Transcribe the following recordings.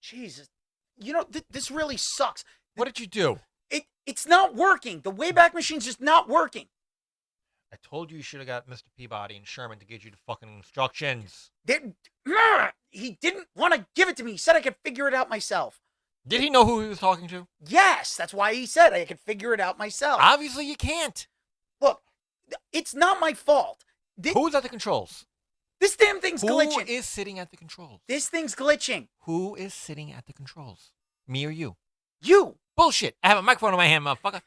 Jesus. You know, this really sucks. What did you do? It's not working. The Wayback Machine's just not working. I told you should have got Mr. Peabody and Sherman to get you the fucking instructions. He didn't want to give it to me. He said I could figure it out myself. Did he know who he was talking to? Yes, that's why he said I could figure it out myself. Obviously, you can't. Look, it's not my fault. Who's at the controls? This damn thing's glitching. Who is sitting at the controls? This thing's glitching. Who is sitting at the controls? Me or you? You. Bullshit. I have a microphone in my hand, motherfucker.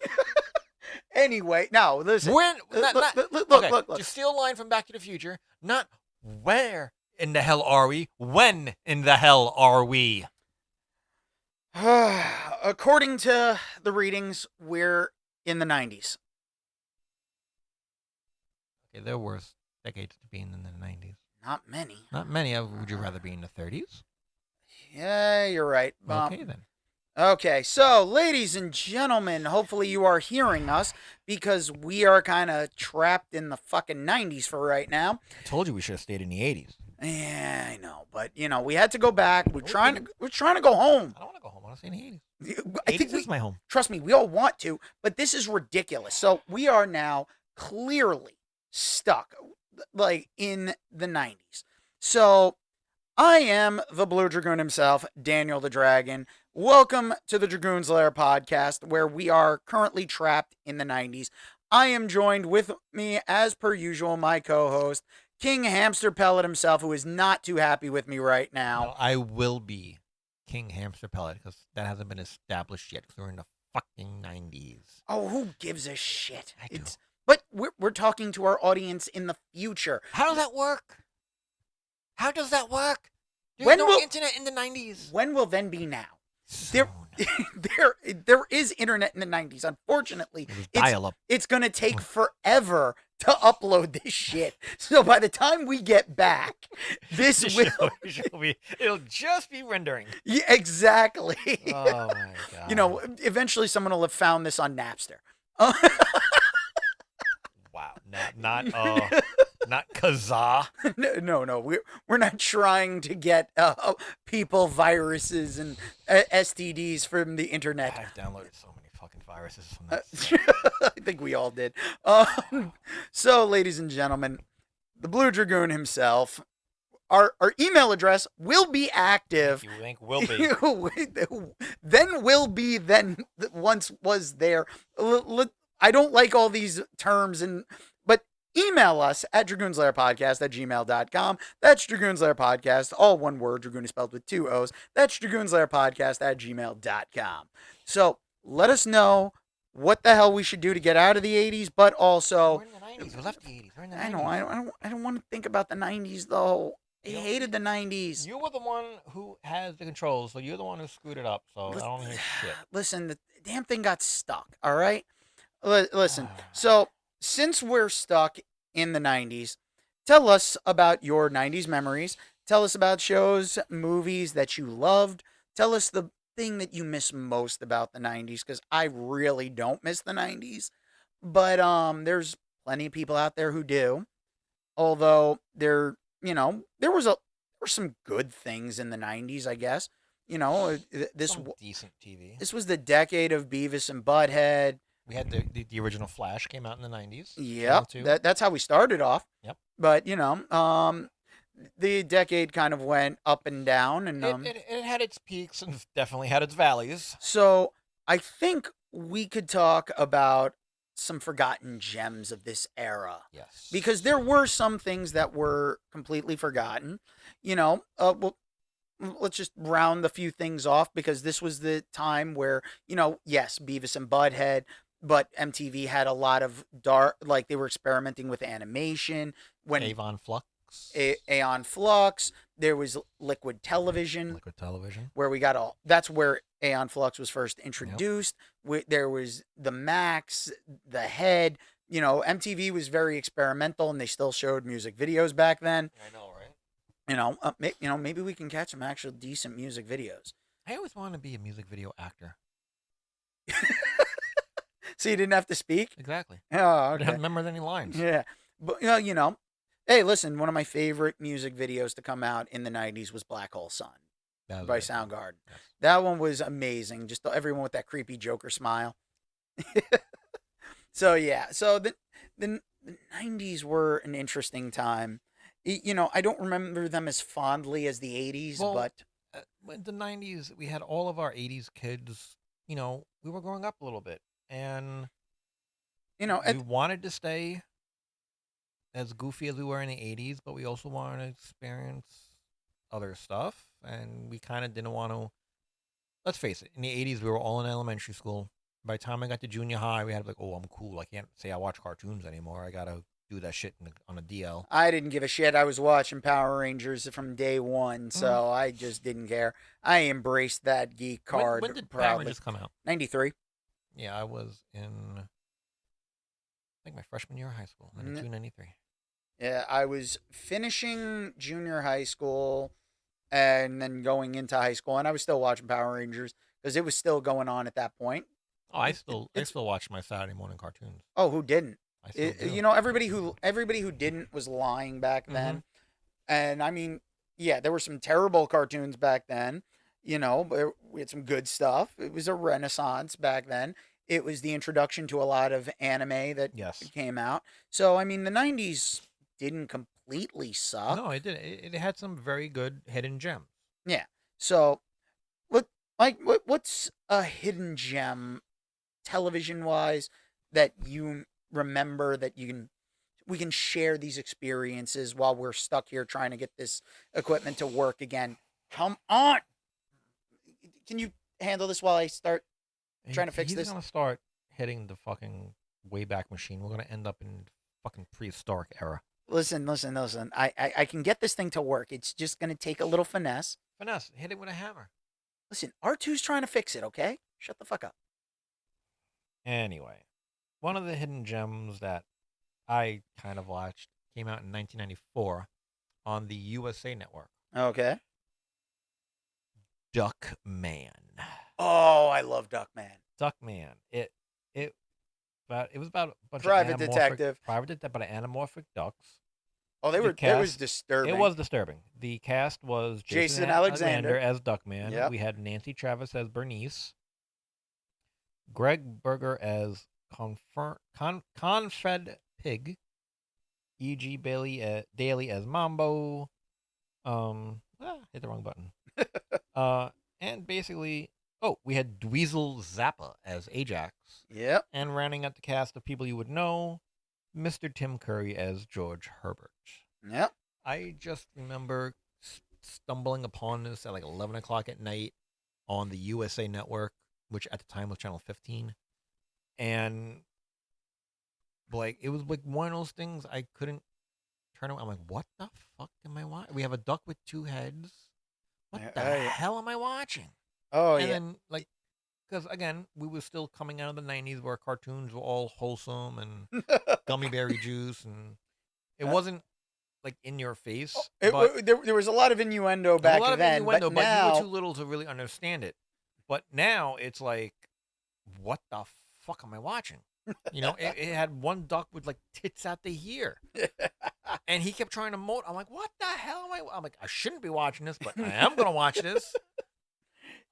Anyway, now, listen. Look. Just steal a line from Back to the Future. Not where in the hell are we? When in the hell are we? According to the readings, we're in the 90s. Okay, there were decades to be in the 90s. Not many. Not many. Would you rather be in the 30s? Yeah, you're right. Okay, then. Okay, so, ladies and gentlemen, hopefully you are hearing us because we are kind of trapped in the fucking 90s for right now. I told you we should have stayed in the 80s. Yeah, I know, but, we had to go back. We're trying to go home. I don't want to go home. I want to stay in the 80s. I think is my home. Trust me, we all want to, but this is ridiculous. So, we are now clearly stuck, like, in the 90s. So, I am the Blue Dragoon himself, Daniel the Dragon. Welcome to the Dragoon's Lair podcast, where we are currently trapped in the 90s. I am joined with me, as per usual, my co-host, King Hamster Pellet himself, who is not too happy with me right now. No, I will be King Hamster Pellet, because that hasn't been established yet, because we're in the fucking 90s. Oh, who gives a shit? I do. But we're talking to our audience in the future. How does that work? There's no internet in the 90s. When will then be now? Soon. There is internet in the 90s. Unfortunately, dial-up. It's going to take forever to upload this shit. So by the time we get back, it'll just be rendering. Yeah, exactly. Oh my god. Eventually someone will have found this on Napster. Wow. Not Kazaa. No. We're not trying to get people viruses and STDs from the internet. I've downloaded so many fucking viruses from that. I think we all did. So, ladies and gentlemen, the Blue Dragoon himself, our email address will be active. You think will be. Then once was there. I don't like all these terms, but email us at dragoonslairpodcast@gmail.com. That's dragoonslairpodcast, all one word. Dragoon is spelled with 2 O's. That's dragoonslairpodcast@gmail.com. So let us know what the hell we should do to get out of the 80s, but also... We're in the 90s. We left the 80s. We're in the 90s. I know. I don't want to think about the 90s, though. I hated the 90s. You were the one who has the controls, so you're the one who screwed it up, so I don't hear shit. Listen, the damn thing got stuck, all right? Listen, so since we're stuck in the 90s, tell us about your 90s memories. Tell us about shows, movies that you loved. Tell us the thing that you miss most about the 90s, because I really don't miss the 90s. But there's plenty of people out there who do. Although there were some good things in the 90s, I guess. Some decent TV. This was the decade of Beavis and Butthead. We had the original Flash came out in the 90s. Yep, that's how we started off. Yep. But, the decade kind of went up and down. And it had its peaks and definitely had its valleys. So I think we could talk about some forgotten gems of this era. Yes. Because there were some things that were completely forgotten. Well, let's just round a few things off, because this was the time where, yes, Beavis and Butthead, but MTV had a lot of they were experimenting with animation. When Avon Flux. Aeon Flux. There was Liquid Television. Where that's where Aeon Flux was first introduced. Yep. There was the Max, the Head. MTV was very experimental, and they still showed music videos back then. I know, right? Maybe we can catch some actual decent music videos. I always wanted to be a music video actor. So you didn't have to speak? Exactly. Oh, okay. I didn't remember any lines. Yeah. But, hey, listen, one of my favorite music videos to come out in the 90s was Black Hole Sun. by Soundgarden. Yes. That one was amazing. Just everyone with that creepy Joker smile. So yeah, so the 90s were an interesting time. I don't remember them as fondly as the 80s, but in the 90s, we had all of our 80s kids. We were growing up a little bit, and we wanted to stay as goofy as we were in the 80s, but we also wanted to experience other stuff, and we kind of didn't want to. Let's face it, in the 80s, we were all in elementary school. By the time I got to junior high, we had like, oh, I'm cool. I can't say I watch cartoons anymore. I got to do that shit on a DL. I didn't give a shit. I was watching Power Rangers from day one, so I just didn't care. I embraced that geek card. When did proudly. Power Rangers come out? 93. Yeah, I was in, I think, my freshman year of high school, 92, 93. Yeah, I was finishing junior high school and then going into high school, and I was still watching Power Rangers because it was still going on at that point. Oh, I still watch my Saturday morning cartoons. Oh, who didn't? Everybody who didn't was lying back then. And I mean, yeah, there were some terrible cartoons back then. But we had some good stuff. It was a renaissance back then. It was the introduction to a lot of anime that came out. So I mean, the 90s didn't completely suck. No, it didn't. It had some very good hidden gems. Yeah. So, what's a hidden gem, television wise, that you remember that we can share these experiences while we're stuck here trying to get this equipment to work again? Come on. Can you handle this while I start trying to fix this? He's gonna start hitting the fucking Wayback Machine. We're gonna end up in fucking prehistoric era. Listen. I can get this thing to work. It's just gonna take a little finesse. Hit it with a hammer. Listen, R2's trying to fix it, okay? Shut the fuck up. Anyway, one of the hidden gems that I kind of watched came out in 1994 on the USA Network. Okay. Duckman. Oh, I love Duckman. Duckman. It was about a bunch private of detective, but anamorphic ducks. Oh, it was disturbing. It was disturbing. The cast was Jason Alexander as Duckman. Yep. We had Nancy Travis as Bernice. Greg Berger as Confed Pig. E.G. Daly as Mambo. Hit the wrong button. And basically, we had Dweezil Zappa as Ajax. Yep. And rounding out the cast of people you would know, Mr. Tim Curry as George Herbert. Yep. I just remember stumbling upon this at like 11 o'clock at night on the USA Network, which at the time was channel 15. And like, it was like one of those things I couldn't turn around. I'm like, what the fuck am I watching? We have a duck with two heads. What the hell am I watching? Oh, and then, like, because again, we were still coming out of the 90s where cartoons were all wholesome and gummy berry juice, and it wasn't like in your face. There was a lot of innuendo back then, but now you were too little to really understand it. But now it's like, what the fuck am I watching? It had one duck with like tits out the ear. And he kept trying to moat. I'm like, what the hell am I? I'm like, I shouldn't be watching this, but I am going to watch this.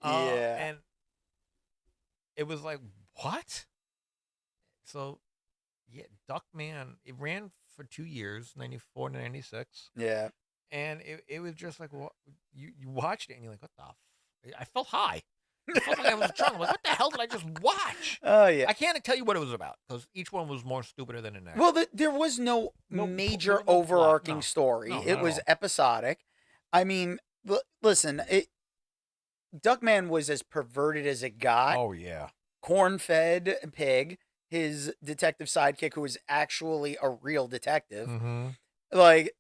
And it was like, what? So, yeah, Duckman, it ran for 2 years, 94 to 96. Yeah. And it was just like, well, you watched it and you're like, what the I felt high. I felt like I was drunk. I'm like, what the hell did I just watch? Oh, yeah. I can't tell you what it was about because each one was more stupider than the next. Well, there was no major overarching story. It was episodic. I mean, listen, Duckman was as perverted as it got. Oh, yeah. Corn-fed pig, his detective sidekick, who was actually a real detective. Mm-hmm. Like,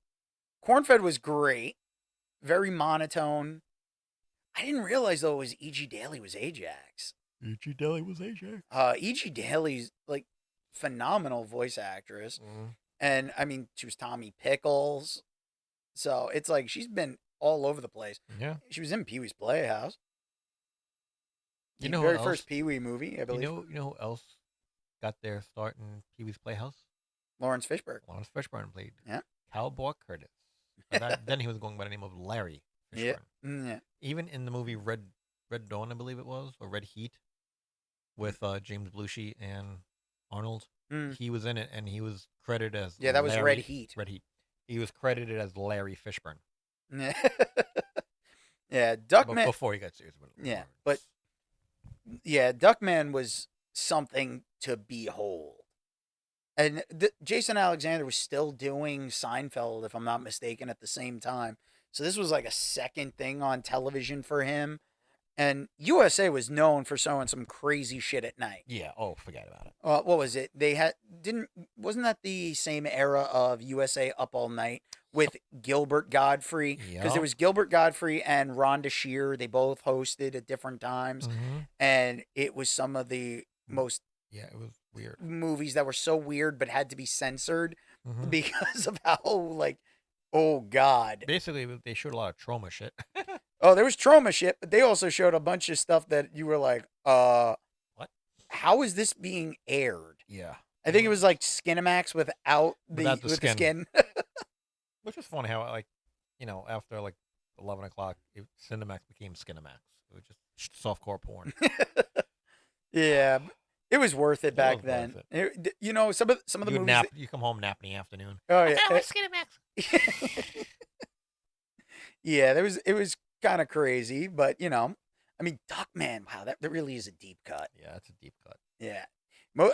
Corn-fed was great. Very monotone. I didn't realize, though, it was E.G. Daly was Ajax. E.G. Daly was Ajax. E.G. Daly's, like, phenomenal voice actress. Mm-hmm. And, I mean, she was Tommy Pickles. So, it's like, she's been all over the place. Yeah. She was in Pee-wee's Playhouse. The very first Pee-wee movie, I believe. You know who else got their start in Pee-wee's Playhouse? Lawrence Fishburne. Lawrence Fishburne played. Yeah. Cowboy Curtis. Then he was going by the name of Larry Yeah. Fishburne. Yeah. Even in the movie Red Dawn, I believe it was, or Red Heat, with James Belushi and Arnold, Mm. he was in it, and he was credited as Yeah, that was Red Larry. Heat. Red Heat. He was credited as Larry Fishburne. Yeah. Yeah, But Duckman. before he got serious with Yeah, but words. yeah, Duckman was something to behold. And Jason Alexander was still doing Seinfeld, if I'm not mistaken, at the same time. So this was like a second thing on television for him. And USA was known for showing some crazy shit at night. Yeah. Oh, forget about it. What was it? They had didn't wasn't that the same era of USA Up All Night with Gilbert Godfrey? Because there Yep. was Gilbert Godfrey and Rhonda Shear. They both hosted at different times, Mm-hmm. and it was some of the most Yeah, it was weird. movies that were so weird but had to be censored Mm-hmm. because of how like, oh god. Basically, they showed a lot of trauma shit. Oh, there was trauma shit, but they also showed a bunch of stuff that you were like, What? how is this being aired? Yeah. I think it was like Skinamax without Without the with the skin. skin. Which was funny how, like, after like 11 o'clock, Cinemax became Skinamax. It was just softcore porn. Yeah, it was worth it back was then. worth Some of the You would movies. nap. You come home, nap in the afternoon. Oh I yeah, found my Skinamax. yeah. It was kind of crazy, but I mean, Duckman. Wow, that really is a deep cut. Yeah, that's a deep cut. Yeah,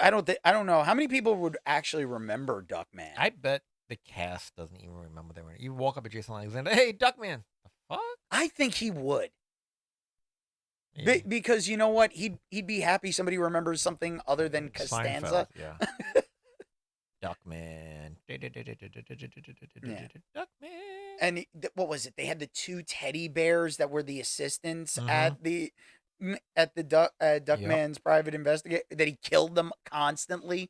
I don't know how many people would actually remember Duckman. I bet the cast doesn't even remember they were in it. You walk up to Jason Alexander, hey, Duckman. The fuck? I think he would. Maybe. Because you know what, he'd be happy somebody remembers something other than Seinfeld, Costanza. yeah. Duckman. Yeah. Duckman. And what was it? They had the two teddy bears that were the assistants Mhm. at the Duckman's private investigator. That he killed them constantly,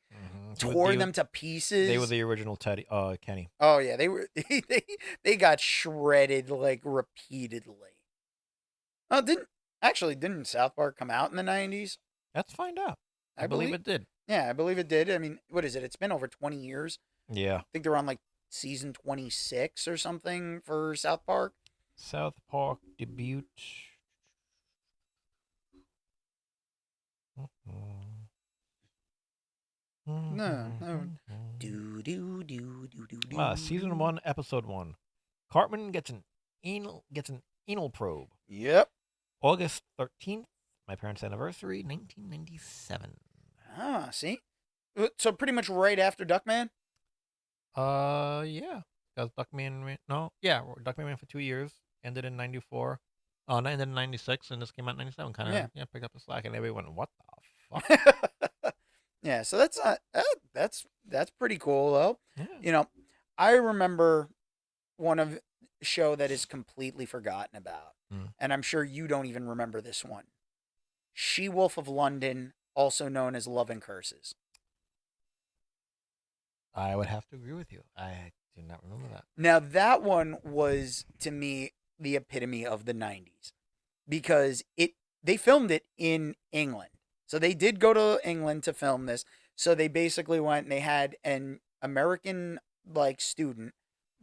tore them to pieces. They were the original Teddy, Kenny. Oh yeah, they were. They got shredded like repeatedly. Oh, didn't South Park come out in the 90s? Let's find out. I believe it did. Yeah, I believe it did. I mean, what is it? It's been over 20 years. Yeah. I think they're on like season 26 or something for South Park. South Park debut. No. Do do do do do do. Season 1, episode 1. Cartman gets an anal probe. Yep. August 13th, my parents' anniversary, 1997. Ah, see? So pretty much right after Duckman? Yeah. Because Duckman ran for 2 years, ended in 94. Ended in 96, and this came out in 97. Kind of, Yeah. picked up the slack, and everyone went, what the fuck? Yeah, so that's pretty cool though. Yeah. I remember one of show that is completely forgotten about, and I'm sure you don't even remember this one. She-Wolf of London, also known as Love and Curses. I would have to agree with you. I do not remember that. Now that one was to me the epitome of the 90s because they filmed it in England. So they did go to England to film this. So they basically went and they had an American like student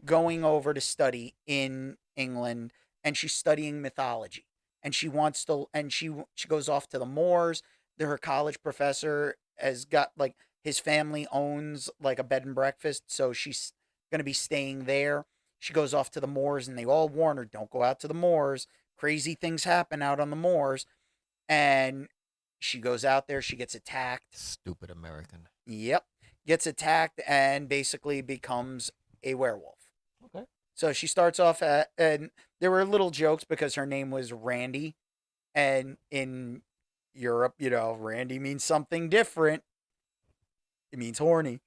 going over to study in England, and she's studying mythology. And she goes off to the moors. Her college professor has got like his family owns like a bed and breakfast, so she's going to be staying there. She goes off to the moors, and they all warn her, don't go out to the moors. Crazy things happen out on the moors. And she goes out there, she gets attacked. Stupid American. Yep. Gets attacked and basically becomes a werewolf. Okay. So she starts off and there were little jokes because her name was Randy. And in Europe, Randy means something different. It means horny.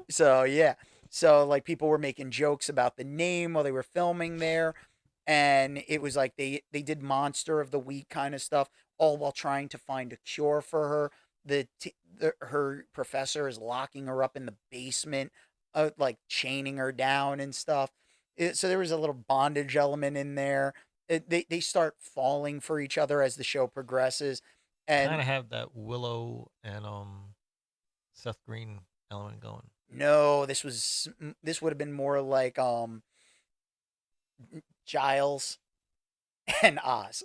So, yeah. So, like, people were making jokes about the name while they were filming there. And it was like they did Monster of the Week kind of stuff, all while trying to find a cure for her. Her professor is locking her up in the basement, like chaining her down and stuff. So there was a little bondage element in there. They start falling for each other as the show progresses, and kind of have that Willow and Seth Green element going. no, this would have been more like Giles. and Oz.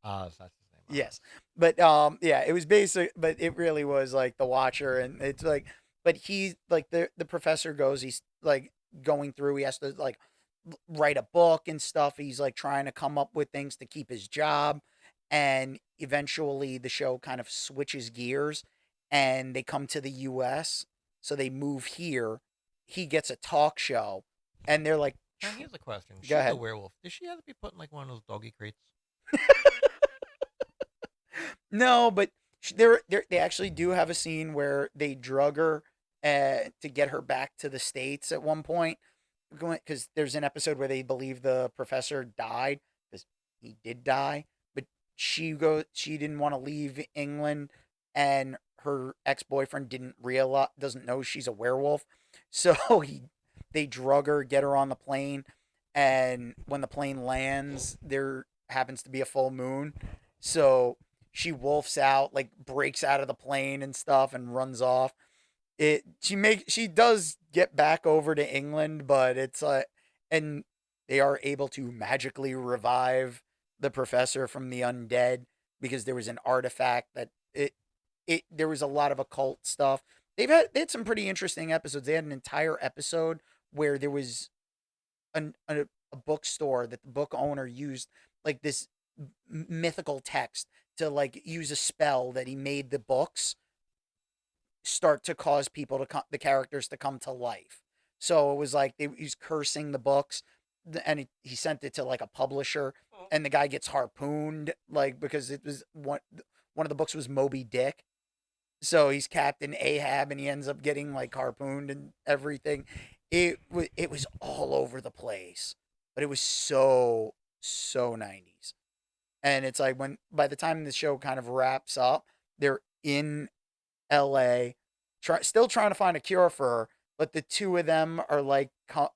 Oz, that's his name. Oz. Yes. But yeah, it was basic, but it really was like the Watcher, and it's like, but he like the professor goes, he's like going through, he has to like write a book and stuff. He's like trying to come up with things to keep his job, and eventually the show kind of switches gears and they come to the US. So they move here. He gets a talk show and they're like, Now here's a question: go she's a ahead. werewolf. Does she have to be put in like one of those doggy crates? No, but they actually do have a scene where they drug her to get her back to the States at one point. Because there's an episode where they believe the professor died because he did die, but she didn't want to leave England, and her ex boyfriend doesn't know she's a werewolf, so they drug her, get her on the plane, and when the plane lands, there happens to be a full moon, so she wolfs out, like breaks out of the plane and stuff, and runs off. She does get back over to England, but it's and they are able to magically revive the professor from the undead because there was an artifact that it there was a lot of occult stuff. They had some pretty interesting episodes. They had an entire episode where there was a bookstore that the book owner used like this mythical text to like use a spell that he made the books start to cause the characters to come to life. So it was like he's cursing the books, and he sent it to like a publisher, and the guy gets harpooned like because it was one of the books was Moby Dick. So he's Captain Ahab, and he ends up getting like harpooned and everything. It was all over the place, but it was so 90s. And it's like when by the time the show kind of wraps up, they're in LA, still trying to find a cure for her. But the two of them are like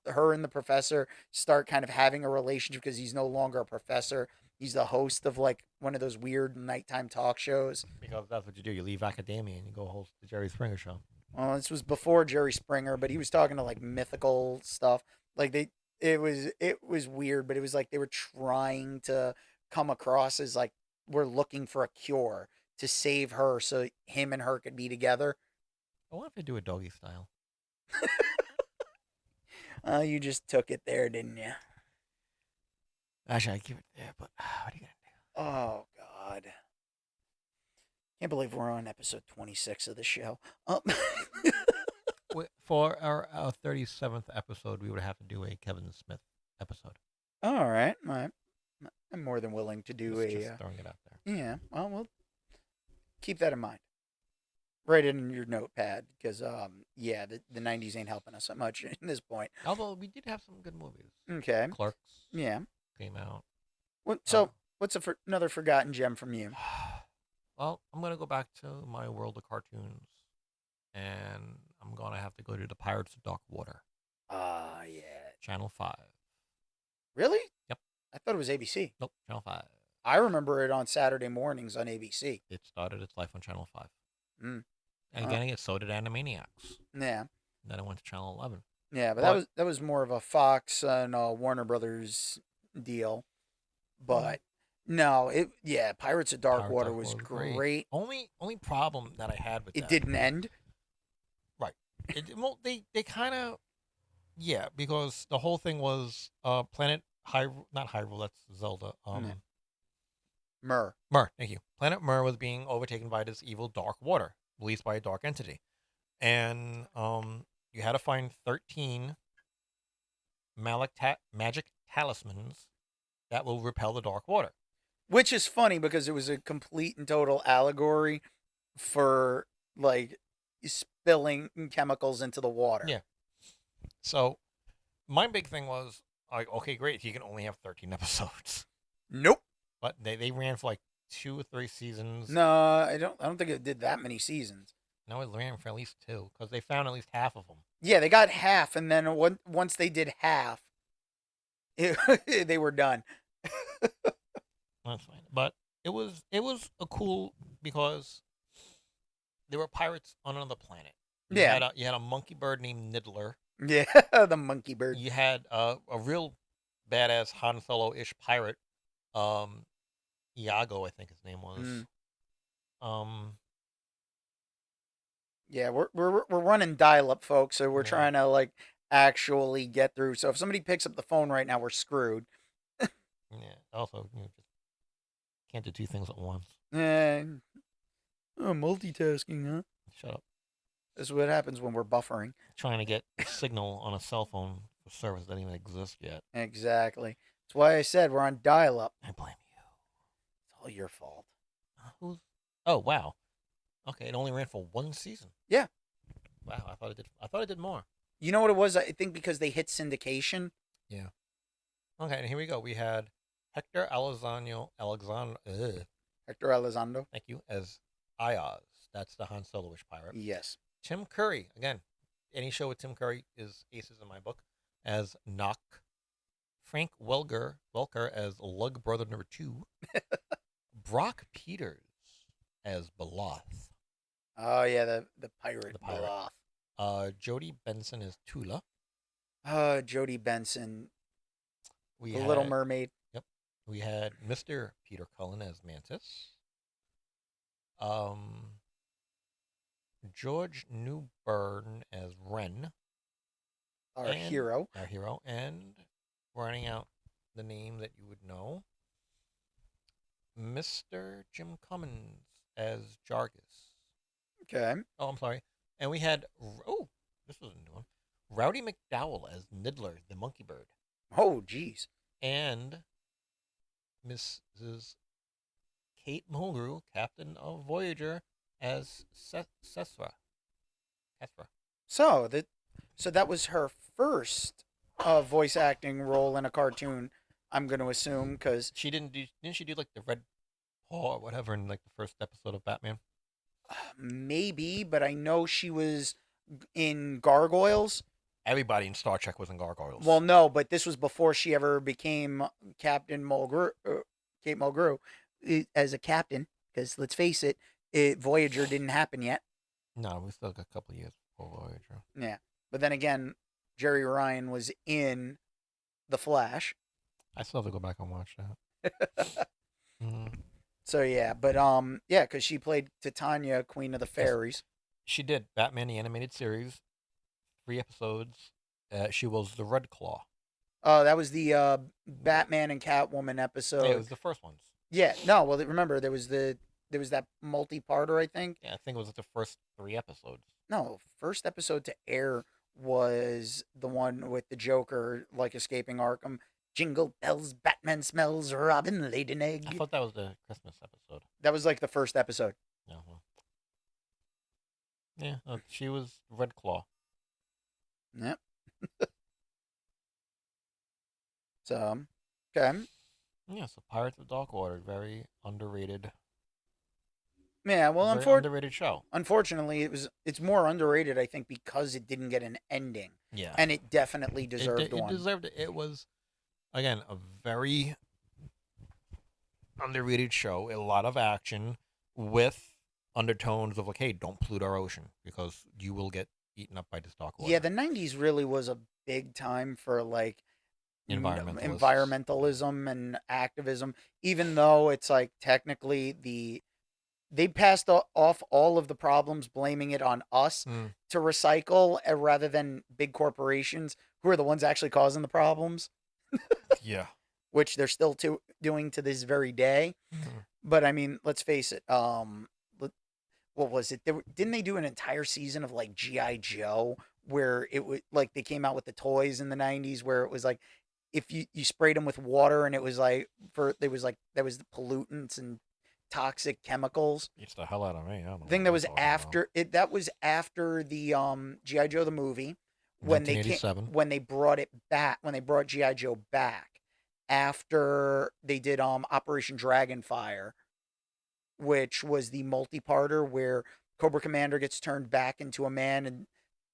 her and the professor start kind of having a relationship because he's no longer a professor. He's the host of like one of those weird nighttime talk shows. Because that's what you do. You leave academia and you go host the Jerry Springer show. Well, this was before Jerry Springer, but he was talking to like mythical stuff. Like it was weird, but it was like they were trying to come across as like we're looking for a cure to save her so him and her could be together. I wonder if they do a doggy style. You just took it there, didn't you? Actually, I give it there, but what are you Oh God, can't believe we're on episode 26 of the show. gonna do? For our 37th episode, we would have to do a Kevin Smith episode. All right, I'm more than willing to do Just a. throwing it out there. Yeah, well, we'll keep that in mind. Write it in your notepad because yeah, the 90s ain't helping us that much in this point. Although we did have some good movies. Okay, Clerks yeah. came out. So what's another forgotten gem from you? Well, I'm gonna go back to my world of cartoons, and I'm gonna have to go to the Pirates of Dark Water, Ah, yeah. Channel 5. Really? Yep. I thought it was ABC. Nope, Channel 5. I remember it on Saturday mornings on ABC. It started its life on Channel 5. Mm. And getting it, so did Animaniacs. Yeah. Then it went to Channel 11. Yeah, but that was more of a Fox and Warner Brothers deal. But no, Pirates of Dark Water was great. Only problem that I had with It that. didn't end. Right. Well, they kind of, yeah, because the whole thing was Planet Hyrule, not Hyrule, that's Zelda. Myrrh. Myr, thank you. Planet Myr was being overtaken by this evil dark water, released by a dark entity. And you had to find 13 magic talismans that will repel the dark water. Which is funny because it was a complete and total allegory for like spilling chemicals into the water. Yeah. So my big thing was like, okay, great, he can only have 13 episodes. Nope. But they ran for like 2 or 3 seasons. No, I don't think it did that many seasons. No, it ran for at least 2 because they found at least half of them. Yeah, they got half, and then once they did half, they were done. That's fine. But it was a cool because there were pirates on another planet. You had a monkey bird named Niddler. Yeah, the monkey bird. You had a real badass Han Solo-ish pirate Um, Iago, I think his name was. Mm. Um, Yeah, we're running dial up, folks. So we're yeah, trying to like actually get through. So if somebody picks up the phone right now, we're screwed. yeah. Also, just can't do two things at once. Eh, multitasking, huh? Shut up. This is what happens when we're buffering. Trying to get a signal on a cell phone for service that doesn't even exist yet. Exactly. That's why I said we're on dial up. I blame you. It's all your fault. Who's? Oh wow. Okay, it only ran for one season. Yeah. Wow, I thought it did. I thought it did more. You know what it was? I think because they hit syndication. Yeah. Okay, and here we go. We had Hector Alexander. Hector Elizondo. Thank you, as Iaz. That's the Han Solo-ish pirate. Yes. Tim Curry, again, any show with Tim Curry is aces in my book, as Nock. Frank Welker as Lug Brother number 2. Brock Peters as Beloth, Oh yeah, the pirate the pirate. Beloth. Jodie Benson as Tula. Jodie Benson, We the had Little Mermaid. Yep. We had Mr. Peter Cullen as Mantis. Um, George Newbern as Ren, Our hero. our hero, and running out the name that you would know, Mr. Jim Cummins as Jargus. Okay. Oh, I'm sorry. And we had this was a new one. Rowdy McDowell as Niddler, the monkey bird, Oh geez. and Mrs. Kate Mulgrew, captain of Voyager, as Sesra. Kesra. So that was her first voice acting role in a cartoon. I'm going to assume because Didn't she do like the red paw or whatever in like the first episode of Batman? maybe, but I know she was in Gargoyles. Everybody in Star Trek was in Gargoyles. Well, no, but this was before she ever became Captain Mulgrew, Kate Mulgrew, as a captain. Because let's face it, Voyager didn't happen yet. No, we still got a couple of years before Voyager. Yeah, but then again, Jerry Ryan was in The Flash. I still have to go back and watch that. Mm. So yeah, but yeah, because she played Titania, Queen of the Yes, Fairies. she did Batman the animated series, 3 episodes. She was the Red Claw. Oh, that was the Batman and Catwoman Yeah, episode. it was the first ones. Yeah, no, well, remember there was that multi-parter, I think. Yeah, I think it was the first 3 episodes. No, first episode to air was the one with the Joker like escaping Arkham. Jingle bells, Batman smells, Robin laid an egg. I thought that was the Christmas episode. That was like the first episode. No, well. Yeah, she was Red Claw. Yep. So, okay. Yeah, so Pirates of Dark Water, very underrated. Yeah, well, Very underrated show. unfortunately, it's more underrated, I think, because it didn't get an ending, Yeah, and it definitely deserved it one. deserved it. It was again a very underrated show. A lot of action with undertones of like, hey, don't pollute our ocean because you will get eaten up by this dark water. Yeah, the '90s really was a big time for like Environmentalists. environmentalism and activism. Even though it's like technically they passed off all of the problems, blaming it on us Mm, to recycle rather than big corporations who are the ones actually causing the problems, yeah. which they're still doing to this very day. Mm. But I mean, let's face it. What was it? Didn't they do an entire season of like GI Joe where it was like they came out with the toys in the '90s where it was like if you sprayed them with water and it was like there was the pollutants and toxic chemicals. Beats the hell out of me. I don't know I think what that you're was talking after it. That was after the GI Joe the movie when they 1987. when they brought it back when they brought GI Joe back after they did Operation Dragonfire, which was the multi-parter where Cobra Commander gets turned back into a man and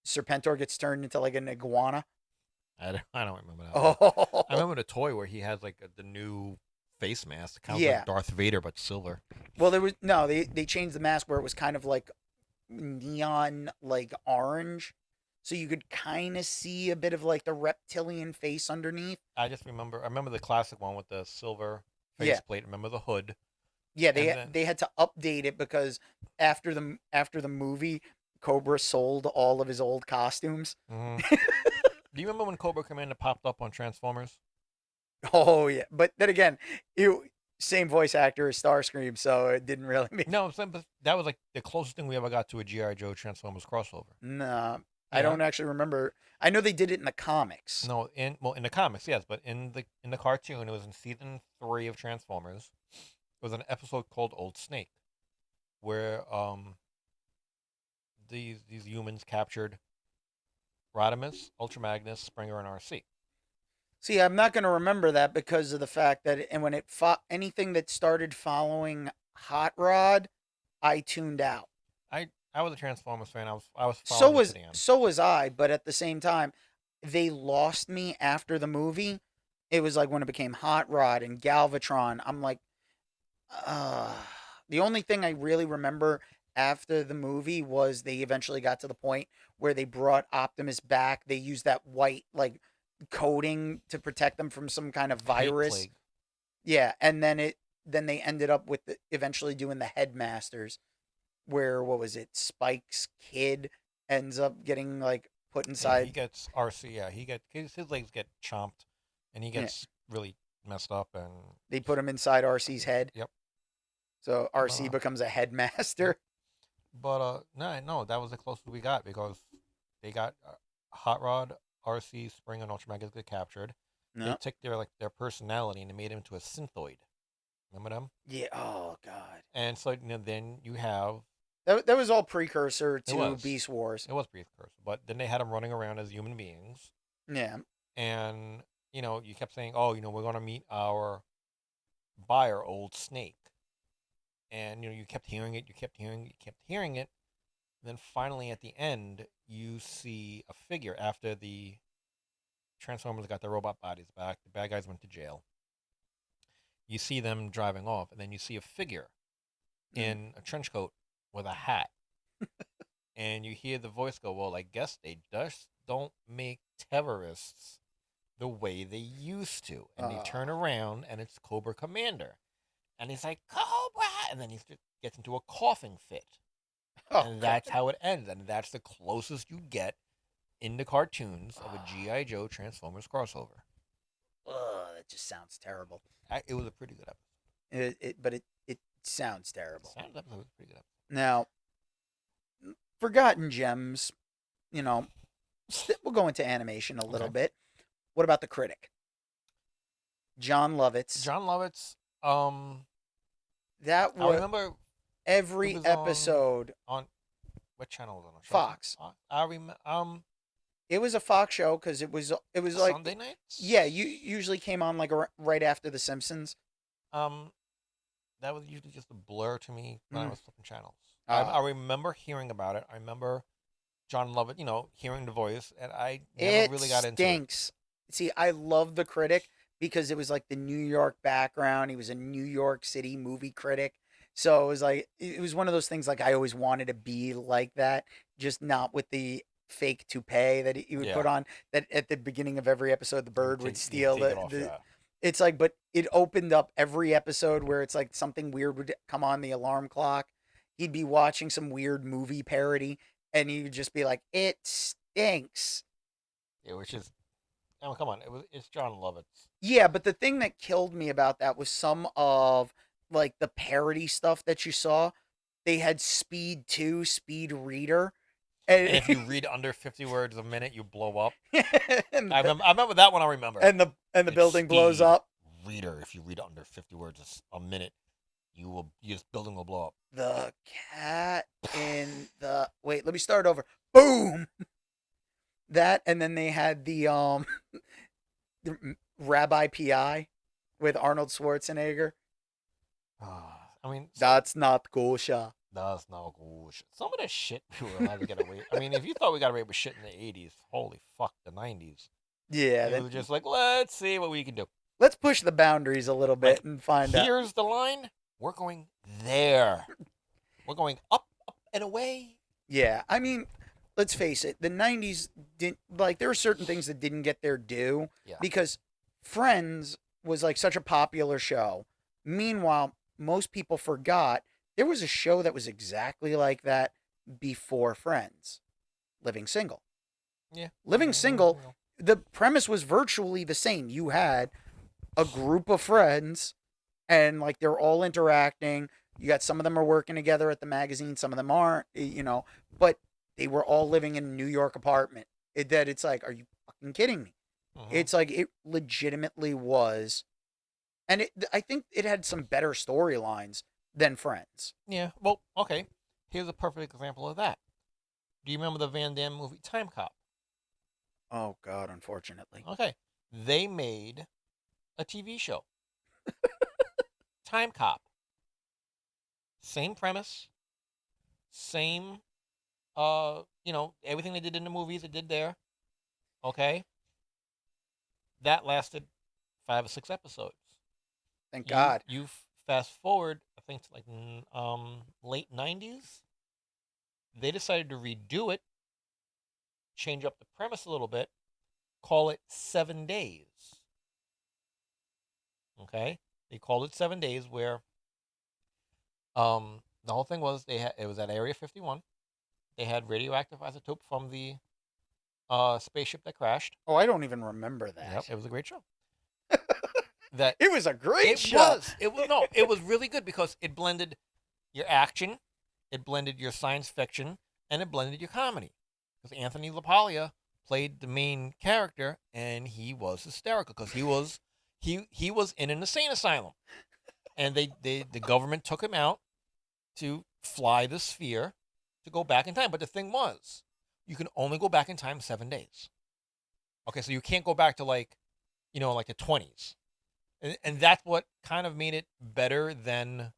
Serpentor gets turned into like an iguana. I don't remember that one. Oh, I remember the toy where he has like the new face mask, kind of yeah. like Darth Vader but silver. Well, there was no. They changed the mask where it was kind of like neon, like orange, so you could kind of see a bit of like the reptilian face underneath. I remember the classic one with the silver Yeah. faceplate. Remember the hood? Yeah, And then they had to update it because after the movie, Cobra sold all of his old costumes. mhm. Do you remember when Cobra Commander popped up on Transformers? Oh yeah, but then again, you same voice actor as Starscream, so it didn't really make. No, but that was like the closest thing we ever got to a GI Joe Transformers crossover. Nah, I Yeah. don't actually remember. I know they did it in the comics. No, in the comics, yes, but in the cartoon, it was in season 3 of Transformers. It was an episode called Old Snake, where these humans captured Rodimus, Ultra Magnus, Springer, and RC. See, I'm not going to remember that because of the fact that, and when anything that started following Hot Rod, I tuned out. I was a Transformers fan. I was So following it to was the end. so was I, but at the same time, they lost me after the movie. It was like when it became Hot Rod and Galvatron. I'm like, uh, the only thing I really remember after the movie was they eventually got to the point where they brought Optimus back. They used that white like coating to protect them from some kind of Hate virus. Plague. Yeah, and then they ended up with eventually doing the Headmasters, where what was it? Spike's kid ends up getting like put Yeah, he inside. gets RC. Yeah, his legs get chomped, and he Yeah, gets really messed up. And they put him inside RC's head, yep, so but RC becomes a yep. headmaster. But no, that was the closest we got because they got Hot Rod, RC, Spring, and Ultra Magnus get captured. They No. took their personality and they made him into a synthoid. Remember them? Yeah. Oh God. And so then you have That was all precursor it to was Beast Wars. it was precursor, but then they had them running around as human beings, Yeah. and you kept saying, oh, we're gonna meet our buyer, Old Snake, and you kept hearing it, you kept hearing it. Then finally, at the end, you see a figure after the Transformers got their robot bodies back. The bad guys went to jail. You see them driving off, and then you see a figure Mm. in a trench coat with a hat. And you hear the voice go, well, I guess they just don't make terrorists the way they used to. And they Uh, turn around, and it's Cobra Commander. And he's like, Cobra! And then he gets into a coughing fit. oh And God. that's how it ends. And that's the closest you get in the cartoons of a G.I. Joe Transformers crossover. That just sounds terrible. It was a pretty good episode. But it sounds terrible. The sound episode was a pretty good episode. Now, Forgotten Gems. You know, we'll go into animation a little Okay. bit. What about the critic, John Lovitz? John Lovitz, That I was remember it every was episode. on what channel was it on? Fox. I remember It was a Fox show because it was like, Sunday nights. yeah, you usually came on like right after The Simpsons. Um, that was usually just a blur to me when I Mm. was flipping channels. I Uh, remember hearing about it. I remember John Lovett, hearing the voice, and I never it really got into it. stinks. See, I love the critic because it was like the New York background. He was a New York City movie critic. So it was like it was one of those things like I always wanted to be like that, just not with the fake toupee that he would Yeah, put on. That at the beginning of every episode, the bird would you steal take it off. the. Yeah, It's like, but it opened up every episode where it's like something weird would come on the alarm clock. He'd be watching some weird movie parody, and he'd just be like, "It stinks." it was just. Oh, come on! It's John Lovitz. Yeah, but the thing that killed me about that was some of like the parody stuff that you saw. They had Speed 2, Speed Reader, And and if you read under 50 words a minute, you blow up. and I remember that one. I remember. the It's building blows Speed up. Reader. If you read under 50 words a minute, your building will blow up. The cat in the wait, let me start over. Boom. That and then they had the Rabbi PI with Arnold Schwarzenegger. I mean, That's not kosher. that's no bullshit. Some of the shit we were allowed to get away. I mean, if you thought we got away with shit in the 80s, holy fuck, the 90s. Yeah, It was just like, let's see what we can do. let's push the boundaries a little bit Like, and find out. Here's the line. We're going there. We're going up, up, and away. Yeah, I mean, let's face it. The '90s didn't like. There were certain things that didn't get their due Yeah. because Friends was like such a popular show, Meanwhile, most people forgot there was a show that was exactly like that before Friends, Living Single. Yeah. Living Single, the premise was virtually the same. You had a group of friends and like they're all interacting. You got some of them are working together at the magazine, some of them aren't, but they were all living in a New York apartment. It's like, are you fucking kidding me? Mhm. It's like it legitimately was, and I think it had some better storylines than Friends. Yeah. Well, okay. Here's a perfect example of that. Do you remember the Van Damme movie Time Cop? Oh God, unfortunately. Okay. They made a TV show, Time Cop. Same premise, same everything they did in the movies they did there. Okay. That lasted 5 or 6 episodes. Thank You God. you fast forward, I think to like late 90's. They decided to redo it, change up the premise a little bit, call it 7 Days. Okay, they called it 7 Days, where the whole thing was it was at Area 51. They had radioactive isotope from the spaceship that crashed. Oh, I don't even remember Yep, that. it was a great show. That It was a great it show. was. It was no. It was really good because it blended your action, it blended your science fiction, and it blended your comedy. Because Anthony LaPaglia played the main character, and he was hysterical because he was in an insane asylum, and the government took him out to fly the sphere to go back in time. But the thing was, you can only go back in time 7 days. Okay, so you can't go back to like the 20s, and that's what kind of made it better than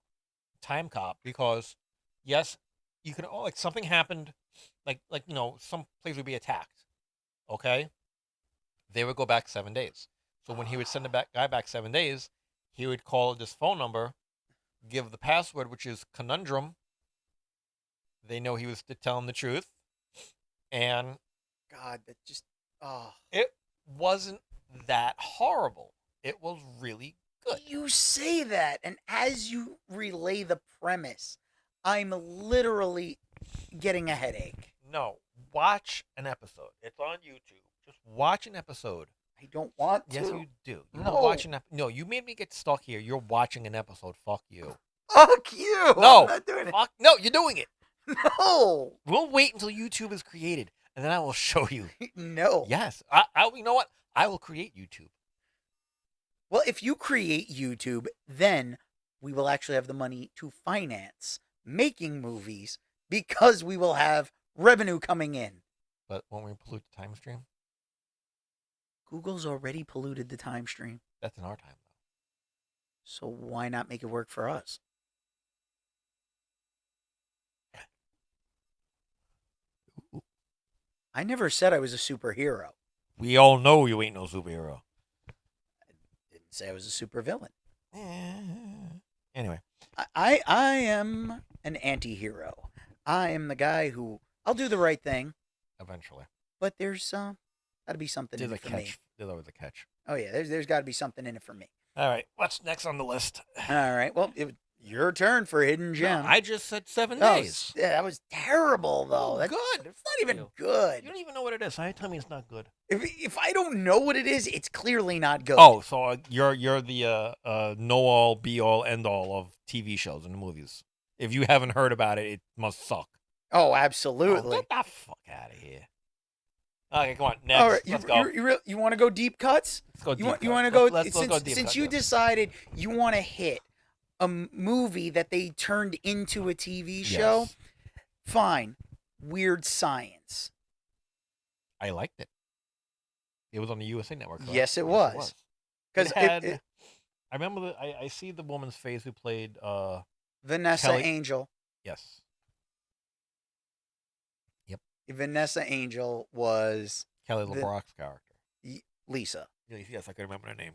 Time Cop, because yes, you can like something happened, some place would be attacked. Okay, they would go back 7 days. So when he would send the guy back 7 days, he would call this phone number, give the password, which is conundrum. They know he was telling the truth, and God, that just oh. it wasn't that horrible. It was really good. You say that, and as you relay the premise, I'm literally getting a headache. No, watch an episode. It's on YouTube. Just watch an episode. I don't want to. Yes, you do. You No. watch an No, you made me get stuck here. You're watching an episode. Fuck you. Fuck you. No, I'm not doing it. fuck. No, you're doing it. No. We'll wait until YouTube is created, and then I will show you. No. Yes, you know what? I will create YouTube. Well, if you create YouTube, then we will actually have the money to finance making movies because we will have revenue coming in. But won't we pollute the time stream? Google's already polluted the time stream. That's in our time, though. So why not make it work for us? I never said I was a superhero. We all know you ain't no superhero. Didn't say I was a supervillain. Anyway, I am an anti-hero. I am the guy who I'll do the right thing, eventually. but there's got to be something There's in a it for me. catch. There's always a catch. Oh yeah, there's got to be something in it for me. All right, what's next on the list? All right, well, your turn for hidden gem. No, I just said 7 Oh, days. yeah, that was terrible though. Oh, That's good. It's not even You good. don't even know what it is. How tell me it's not good? If I don't know what it is, it's clearly not good. Oh, so you're the know all, be all, end all of TV shows and movies. If you haven't heard about it, it must suck. Oh, Oh, absolutely. get the fuck out of here. Okay, come on. Next, All right, let's go. you want to go deep cuts? Let's go deep. You want to cuts. go Let's since go deep since cuts, you yeah. decided you want to hit a movie that they turned into a TV show. Yes. Fine. Weird Science. I liked it. It was on the USA Network. Correct? Yes, it was. Because It had. I remember I see the woman's face who played. Vanessa Kelly- Angel. Yes. Vanessa Angel was Kelly The- LeBrock's character. Lisa. Yes, I can remember her name.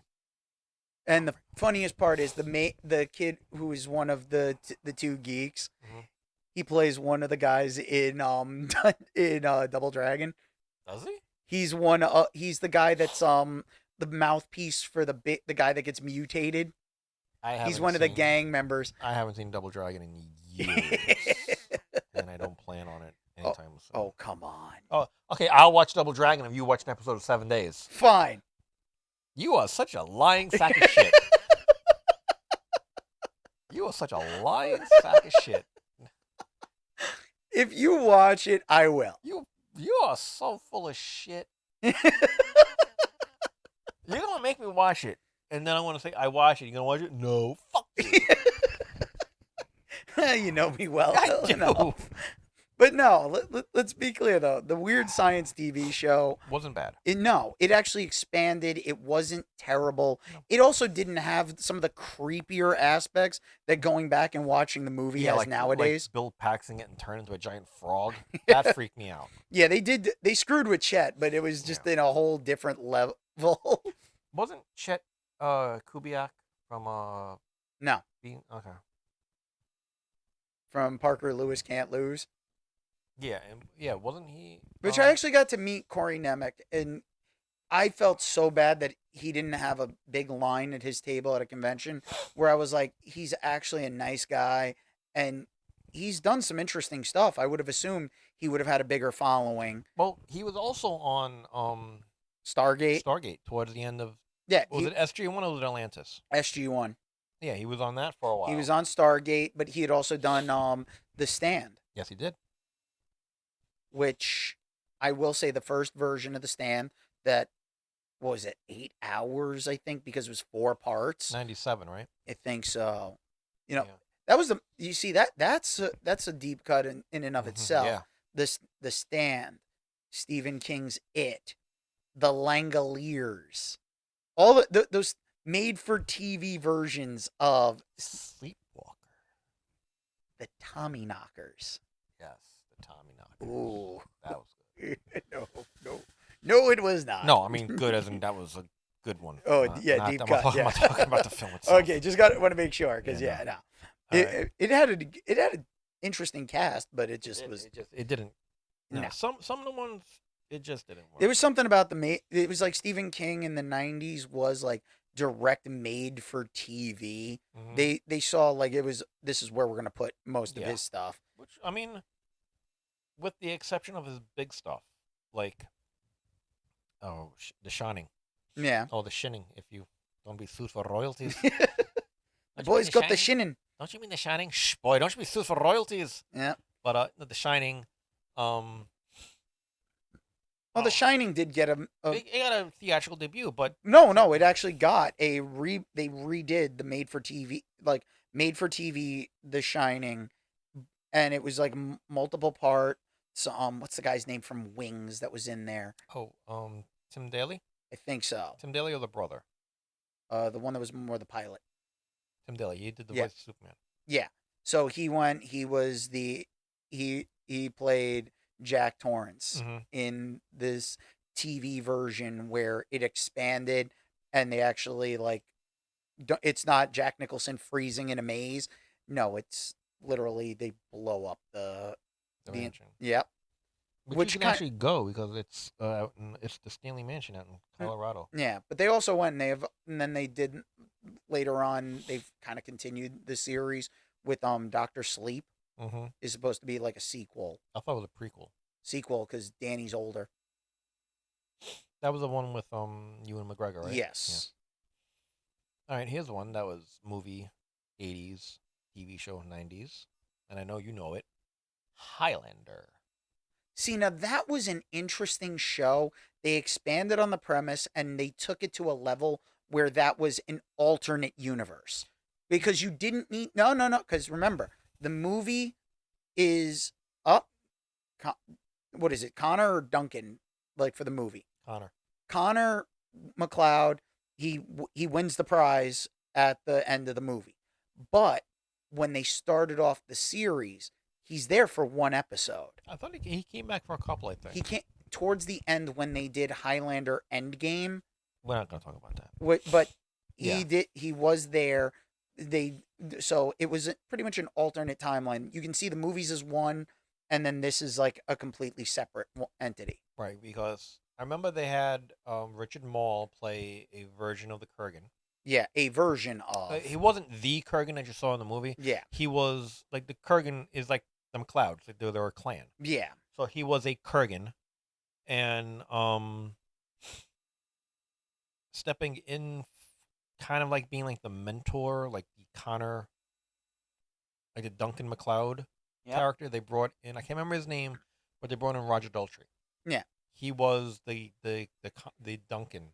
And the funniest part is the kid who is one of the two geeks. Mhm. He plays one of the guys in in Double Dragon. Does he? He's he's the guy that's the mouthpiece for the guy that gets mutated. I He's haven't one of the seen. gang members. I haven't seen Double Dragon in years, and I don't plan on it oh, anytime soon. oh, come on. Oh, okay. I'll watch Double Dragon if you watch an episode of 7 Days. Fine. You are such a lying sack of shit. You are such a lying sack of shit. If you watch it, I will. You are so full of shit. You're gonna make me watch it, and then I want to say I watch it. You gonna watch it? No, fuck you. You know me well I do. enough. But no, let's be clear though. The Weird Science TV show Wasn't bad. it actually expanded. It wasn't terrible. No. It also didn't have some of the creepier aspects that going back and watching the movie has like nowadays. Like Bill Paxton getting turned into a giant frog. That freaked me out. Yeah, they did. They screwed with Chet, but it was just in a whole different level. Wasn't Chet Kubiak from No, okay. from Parker Lewis Can't Lose. Yeah, wasn't he? Which I actually got to meet Corey Nemec, and I felt so bad that he didn't have a big line at his table at a convention where I was like, he's actually a nice guy, and he's done some interesting stuff. I would have assumed he would have had a bigger following. Well, he was also on Stargate. Stargate towards the end of. Yeah. Was it SG-1 or was it Atlantis? SG-1. Yeah, he was on that for a while. He was on Stargate, but he had also done The Stand. Yes, he did. Which I will say the first version of The Stand that, what was it, 8 hours, I think, because it was 4 parts. 97, right? I think so. That was you see that's a deep cut in and of itself. Yeah. The Stand, Stephen King's It, The Langoliers, all those made for TV versions of Sleepwalker. The Tommyknockers. Yes, the Tommyknockers. Ooh, that was good. no, it was not. No, I mean good as in that was a good one. Oh yeah, deep cut. I'm not talking about the film itself. Okay, just want to make sure because no. It had an interesting cast, but it didn't. No. No. Some of the ones it just didn't work. There was something about it was like Stephen King in the 90s was like direct made for TV. Mm-hmm. They saw like this is where we're gonna put most of his stuff. Which I mean, with the exception of his big stuff, like The Shining. Yeah. Oh, The Shining. If you don't be sued for royalties. The boy's got the shinning. Don't you mean The Shining? Shh, boy, don't you be sued for royalties. Yeah. But The Shining. Well, The Shining did get it got a theatrical debut, but no, it actually got they redid the made for TV The Shining, and it was like multiple parts. What's the guy's name from Wings that was in there? Oh, Tim Daly. I think so. Tim Daly or the brother? The one that was more the pilot. Tim Daly. He did the voice of Superman. Yeah. So he played Jack Torrance in this TV version where it expanded and they actually it's not Jack Nicholson freezing in a maze. No, it's literally they blow up the mansion. Yep. Which you can actually go because it's the Stanley Mansion out in Colorado. Yeah, but they also went and then they did later on. They've kind of continued the series with Dr. Sleep. Is supposed to be like a sequel. I thought it was a prequel. Sequel because Danny's older. That was the one with Ewan McGregor, right? Yes. Yeah. All right, here's one that was movie 80s, TV show 90s, and I know you know it. Highlander. See, now that was an interesting show. They expanded on the premise and they took it to a level where that was an alternate universe. Because you didn't need... No. Because remember, the movie is up. What is it? Connor or Duncan? Like for the movie? Connor McLeod, he wins the prize at the end of the movie. But when they started off the series... He's there for one episode. I thought he came back for a couple, I think. He came towards the end when they did Highlander Endgame. We're not going to talk about that. But he did. He was there. So it was pretty much an alternate timeline. You can see the movies as one, and then this is like a completely separate entity. Right, because I remember they had Richard Mall play a version of the Kurgan. Yeah, a version of. He wasn't the Kurgan that you saw in the movie. Yeah, He was like the Kurgan is like the McLeods, like they're a clan. yeah. So he was a Kurgan, and stepping in, kind of like being like the mentor, like the Connor, like the Duncan McLeod Yep. character. They brought in, I can't remember his name, but they brought in Roger Daltrey. Yeah. He was the Duncan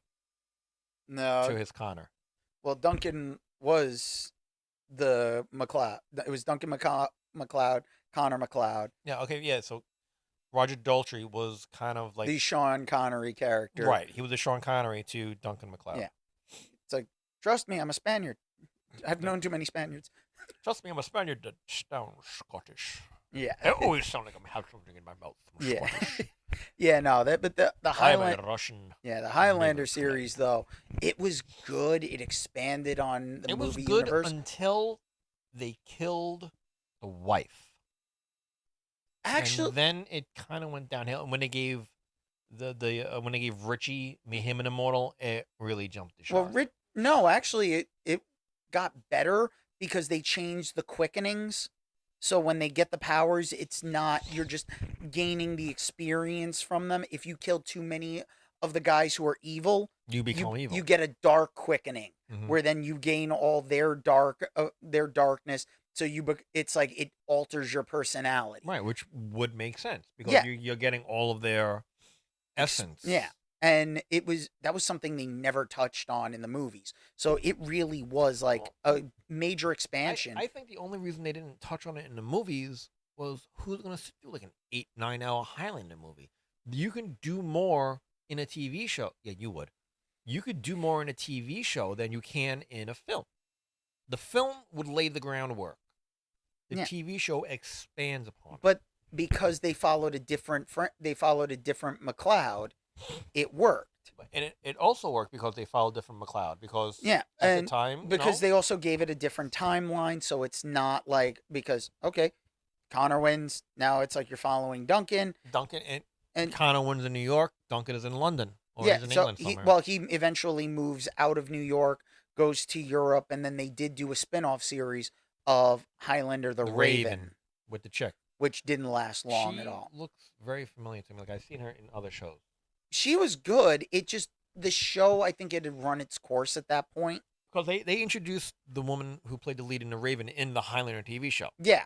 No. to his Connor. Well, Duncan was the McLeod. It was Duncan McLeod, Connor McLeod, Yeah. Okay. Yeah. So Roger Daltrey was kind of like the Sean Connery character. right. He was a Sean Connery to Duncan McLeod. Yeah. It's like, trust me, I'm a Spaniard. I've known too many Spaniards. Trust me, I'm a Spaniard that sounds Scottish. Yeah. I always sound like I have something in my mouth. I'm Yeah. Scottish. Yeah, no, but the I'm Highland, a Russian. yeah, the Highlander Nigger series though, it was good. It expanded on the It was movie good universe. until they killed the wife. Actually, And then it kind of went downhill. And when they gave when they gave Richie him an immortal, it really jumped the well, shark. no, actually, it got better because they changed the quickenings. So when they get the powers, it's not you're just gaining the experience from them. If you kill too many of the guys who are evil, You become evil. you get a dark quickening Mhm. where then you gain all their their darkness. So it's like it alters your personality. Right, which would make sense because Yeah. you're getting all of their essence. Yeah. And that was something they never touched on in the movies. So it really was like a major expansion. I think the only reason they didn't touch on it in the movies was who's going to do like an 8-9 hour Highlander movie. You can do more in a TV show. Yeah, you would. You could do more in a TV show than you can in a film. The film would lay the groundwork. The Yeah. TV show expands upon it. But because they followed a different McLeod, it worked. And it also worked because they followed different McLeod. Because Yeah, at and the time, because they also gave it a different timeline, so it's not like because okay, Connor wins. Now it's like you're following Duncan. Duncan And Connor wins in New York. Duncan is in London or yeah, he's in so England somewhere. he eventually moves out of New York, goes to Europe, and then they did do a spin-off series of Highlander the Raven, with the chick. which didn't last long She at all. looks very familiar to me. Like I've seen her in other shows. She was good. It just the show I think it had run its course at that point. Because they introduced the woman who played the lead in the Raven in the Highlander TV show. Yeah,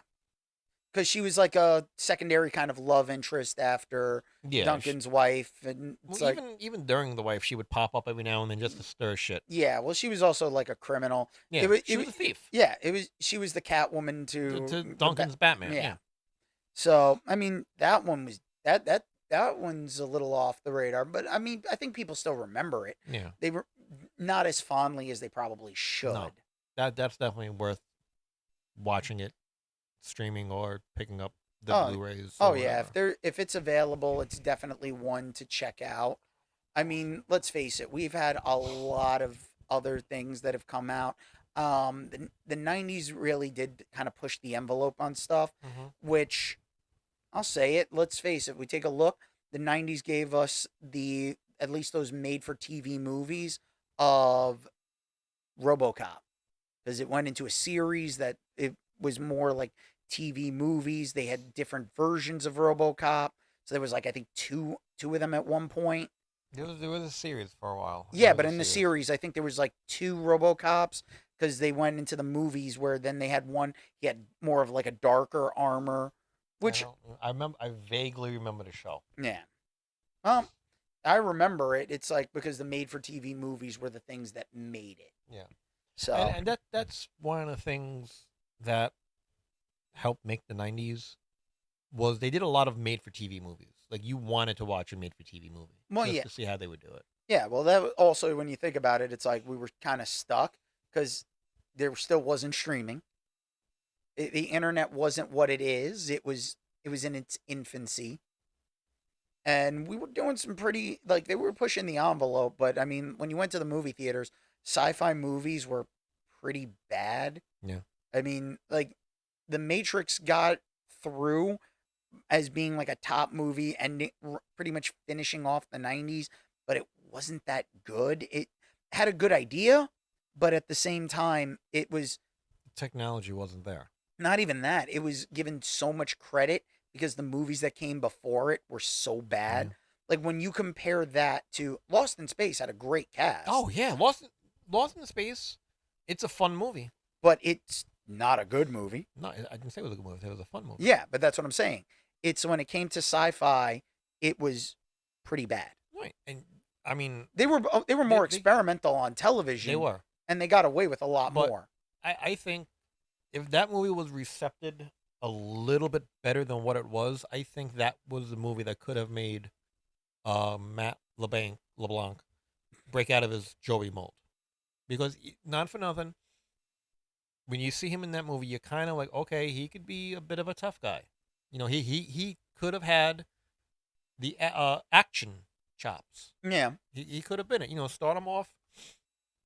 because she was like a secondary kind of love interest after Yeah, Duncan's wife, and it's like even during the wife, she would pop up every now and then just to stir shit. yeah, well, she was also like a criminal. Yeah, she was a thief. Yeah, she was the Catwoman To Duncan's Batman. yeah. Yeah. So I mean, that one was that one's a little off the radar, but I mean, I think people still remember it. Yeah. They were not as fondly as they probably should. No. That's definitely worth watching it, streaming or picking up the Blu-rays. Oh or yeah, whatever. if it's available, it's definitely one to check out. I mean, let's face it, we've had a lot of other things that have come out. The 90s really did kind of push the envelope on stuff, which I'll say it. Let's face it. We take a look. The 90s gave us at least those made for TV movies of RoboCop because it went into a series that it was more like TV movies. They had different versions of RoboCop. So there was like I think two of them at one point. There was a series for a while. Yeah, but in the series, I think there was like two RoboCops because they went into the movies where then they had one. He had more of like a darker armor, which I remember. I vaguely remember the show. yeah. Well, I remember it. It's like because the made-for-TV movies were the things that made it. Yeah. So And that's one of the things that helped make the 90s was they did a lot of made-for-TV movies. Like you wanted to watch a made-for-TV movie just to see how they would do it. yeah, well, that also when you think about it, it's like we were kind of stuck because there still wasn't streaming. The internet wasn't what it is. It was in its infancy. And we were doing some pretty like they were pushing the envelope, but I mean, when you went to the movie theaters, sci-fi movies were pretty bad. Yeah. I mean, like The Matrix got through as being like a top movie and pretty much finishing off the 90s, but it wasn't that good. It had a good idea, but at the same time, it was Technology wasn't there. not even that. It was given so much credit because the movies that came before it were so Yeah. bad. Like when you compare that to Lost in Space had a great cast, Oh yeah, Lost in Space. It's a fun movie. but it's not a good movie. No, I didn't say it was a good movie. It was a fun movie. Yeah, but that's what I'm saying. It's when it came to sci-fi, it was pretty bad. Right, and I mean They were they more they, experimental on they television, were, and they got away with a lot but more. I think if that movie was recepted a little bit better than what it was, I think that was the movie that could have made Matt LeBlanc break out of his Joey mold. Because not for nothing, when you see him in that movie, you're kind of like, okay, he could be a bit of a tough guy. You know, he could have had the action chops. Yeah, He could have been it. You know, start him off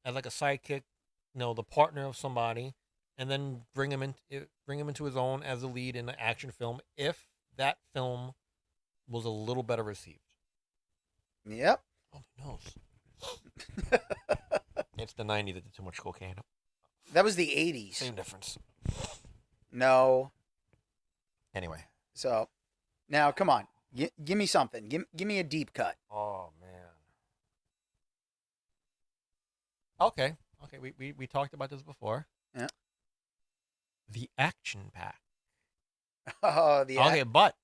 as like a sidekick, the partner of somebody, and then bring him into his own as a lead in an action film. If that film was a little better received. yep. Oh, my nose. It's the '90s that did too much cocaine. That was the '80s. Same difference. No, Anyway. so now come on, give me something. Give me a deep cut. Oh man. Okay. Okay. We talked about this before. Yeah. The action pack. Oh, the Okay, but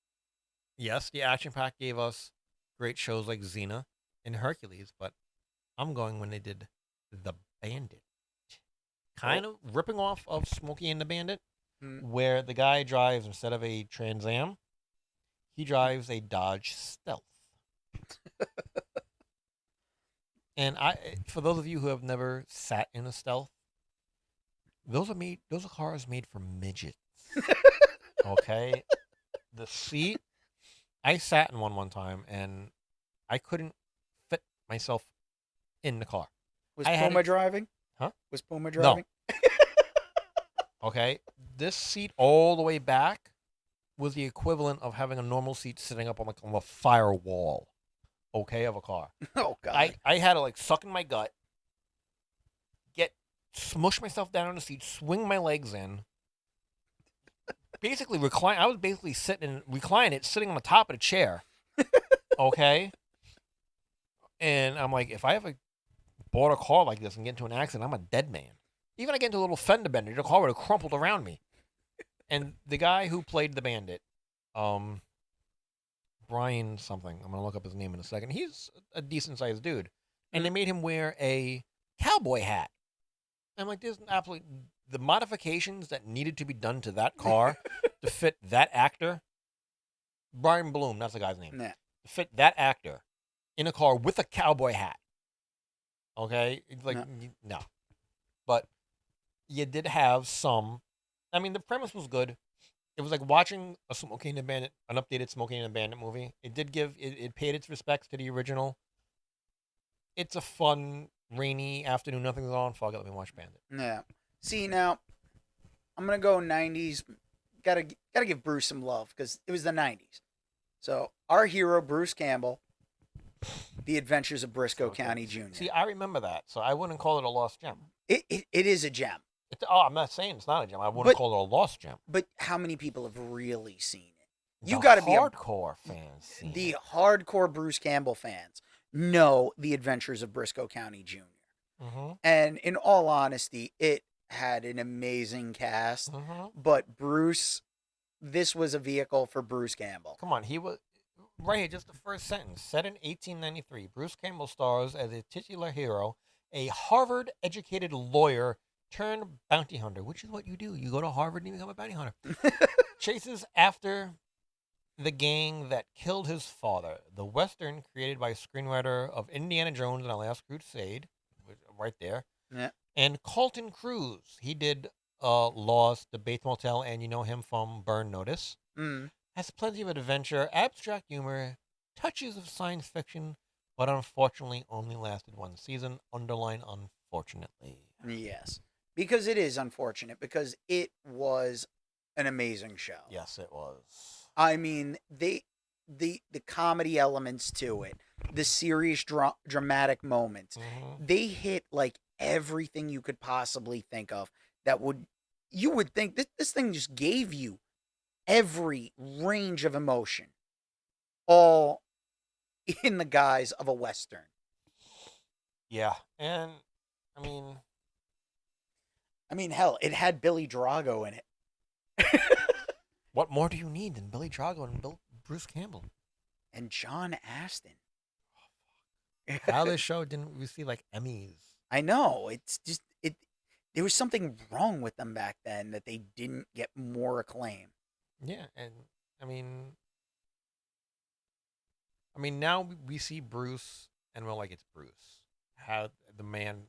yes, the action pack gave us great shows like Xena and Hercules, but I'm going when they did The Bandit. Kind of ripping off of Smokey and the Bandit, where the guy drives, instead of a Trans Am, he drives a Dodge Stealth. And for those of you who have never sat in a Stealth, those are cars made for midgets. Okay? The seat, I sat in one time and I couldn't fit myself in the car. Was I had Puma it- driving? Huh? Was Puma No. driving? Okay? This seat all the way back was the equivalent of having a normal seat sitting up on a firewall, okay, of a car. Oh God. I had to like suck in my gut, smush myself down on the seat, swing my legs in, basically recline. I was basically sitting on the top of the chair, okay. And I'm like, if I ever bought a car like this and get into an accident, I'm a dead man. Even I get into a little fender bender, the car would have crumpled around me. And the guy who played the bandit, Brian something, I'm gonna look up his name in a second. He's a decent sized dude, and they made him wear a cowboy hat. I'm like, there's absolutely the modifications that needed to be done to that car to fit that actor. Brian Bloom, that's the guy's name. Nah. To fit that actor in a car with a cowboy hat. Okay, it's like no, but you did have some. I mean, the premise was good. It was like watching a Smokey and the Bandit, an updated Smokey and the Bandit movie. It did it paid its respects to the original. It's a fun, rainy afternoon, nothing's on. Fuck it, let me watch Bandit. Yeah. See, now I'm gonna go '90s. Gotta give Bruce some love because it was the '90s. So our hero Bruce Campbell, The Adventures of Briscoe County Jr. See, I remember that, so I wouldn't call it a lost gem. It is a gem. I'm not saying it's not a gem. I wouldn't call it a lost gem. But how many people have really seen it? You The got to be hardcore fans. Seen the it. hardcore Bruce Campbell fans know The Adventures of Briscoe County Jr. Mm-hmm. And in all honesty, it had an amazing cast. Mm-hmm. But Bruce, this was a vehicle for Bruce Campbell. Come on, he was right here. Just the first sentence. Set in 1893, Bruce Campbell stars as a titular hero, a Harvard-educated lawyer turned bounty hunter, which is what you do. You go to Harvard and you become a bounty hunter. Chases after the gang that killed his father. The Western created by screenwriter of Indiana Jones and the Last Crusade, right there. Yeah. And Carlton Cruz. He did Lost, The Bates Motel, and you know him from Burn Notice. Mm. Has plenty of adventure, abstract humor, touches of science fiction, but unfortunately only lasted one season. Underline unfortunately. Yes. Because it is unfortunate because it was an amazing show. Yes, it was. I mean, the comedy elements to it, the serious dramatic moments. Mm-hmm. They hit like everything you could possibly think of that would you would think this thing just gave you every range of emotion all in the guise of a western. Yeah, and I mean, I mean, hell, it had Billy Drago in it. what more do you need than Billy Drago and Bruce Campbell? And John Aston. How this show didn't receive like Emmys? I know. It's just it there was something wrong with them back then that they didn't get more acclaim. Yeah, and I mean, now we see Bruce, and we're like, it's Bruce. How the man,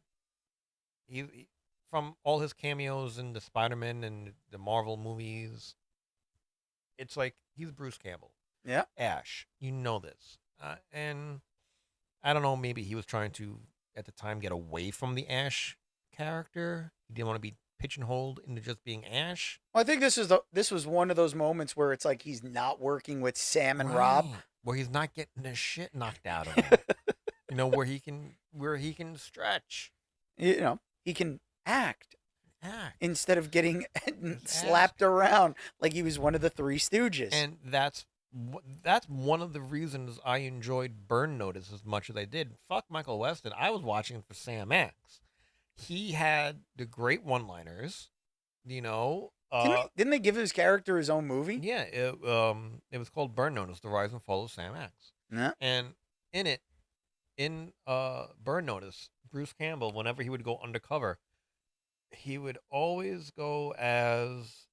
from all his cameos in the Spider-Man and the Marvel movies, it's like he's Bruce Campbell. Yeah. Ash, you know this, and I don't know. Maybe he was trying to at the time get away from the Ash character. He didn't want to be pigeonholed into just being Ash. Well, I think this was one of those moments where it's like he's not working with Sam and Rob. Right. Where he's not getting the shit knocked out of him. where he can stretch. He can act Act. instead of getting His slapped around like he was one of the Three Stooges. And that's one of the reasons I enjoyed Burn Notice as much as I did. Fuck Michael Weston. I was watching it for Sam X. He had the great one-liners, Didn't they give his character his own movie? Yeah, it was called Burn Notice: The Rise and Fall of Sam X. Yeah. And in Burn Notice, Bruce Campbell, whenever he would go undercover, he would always go as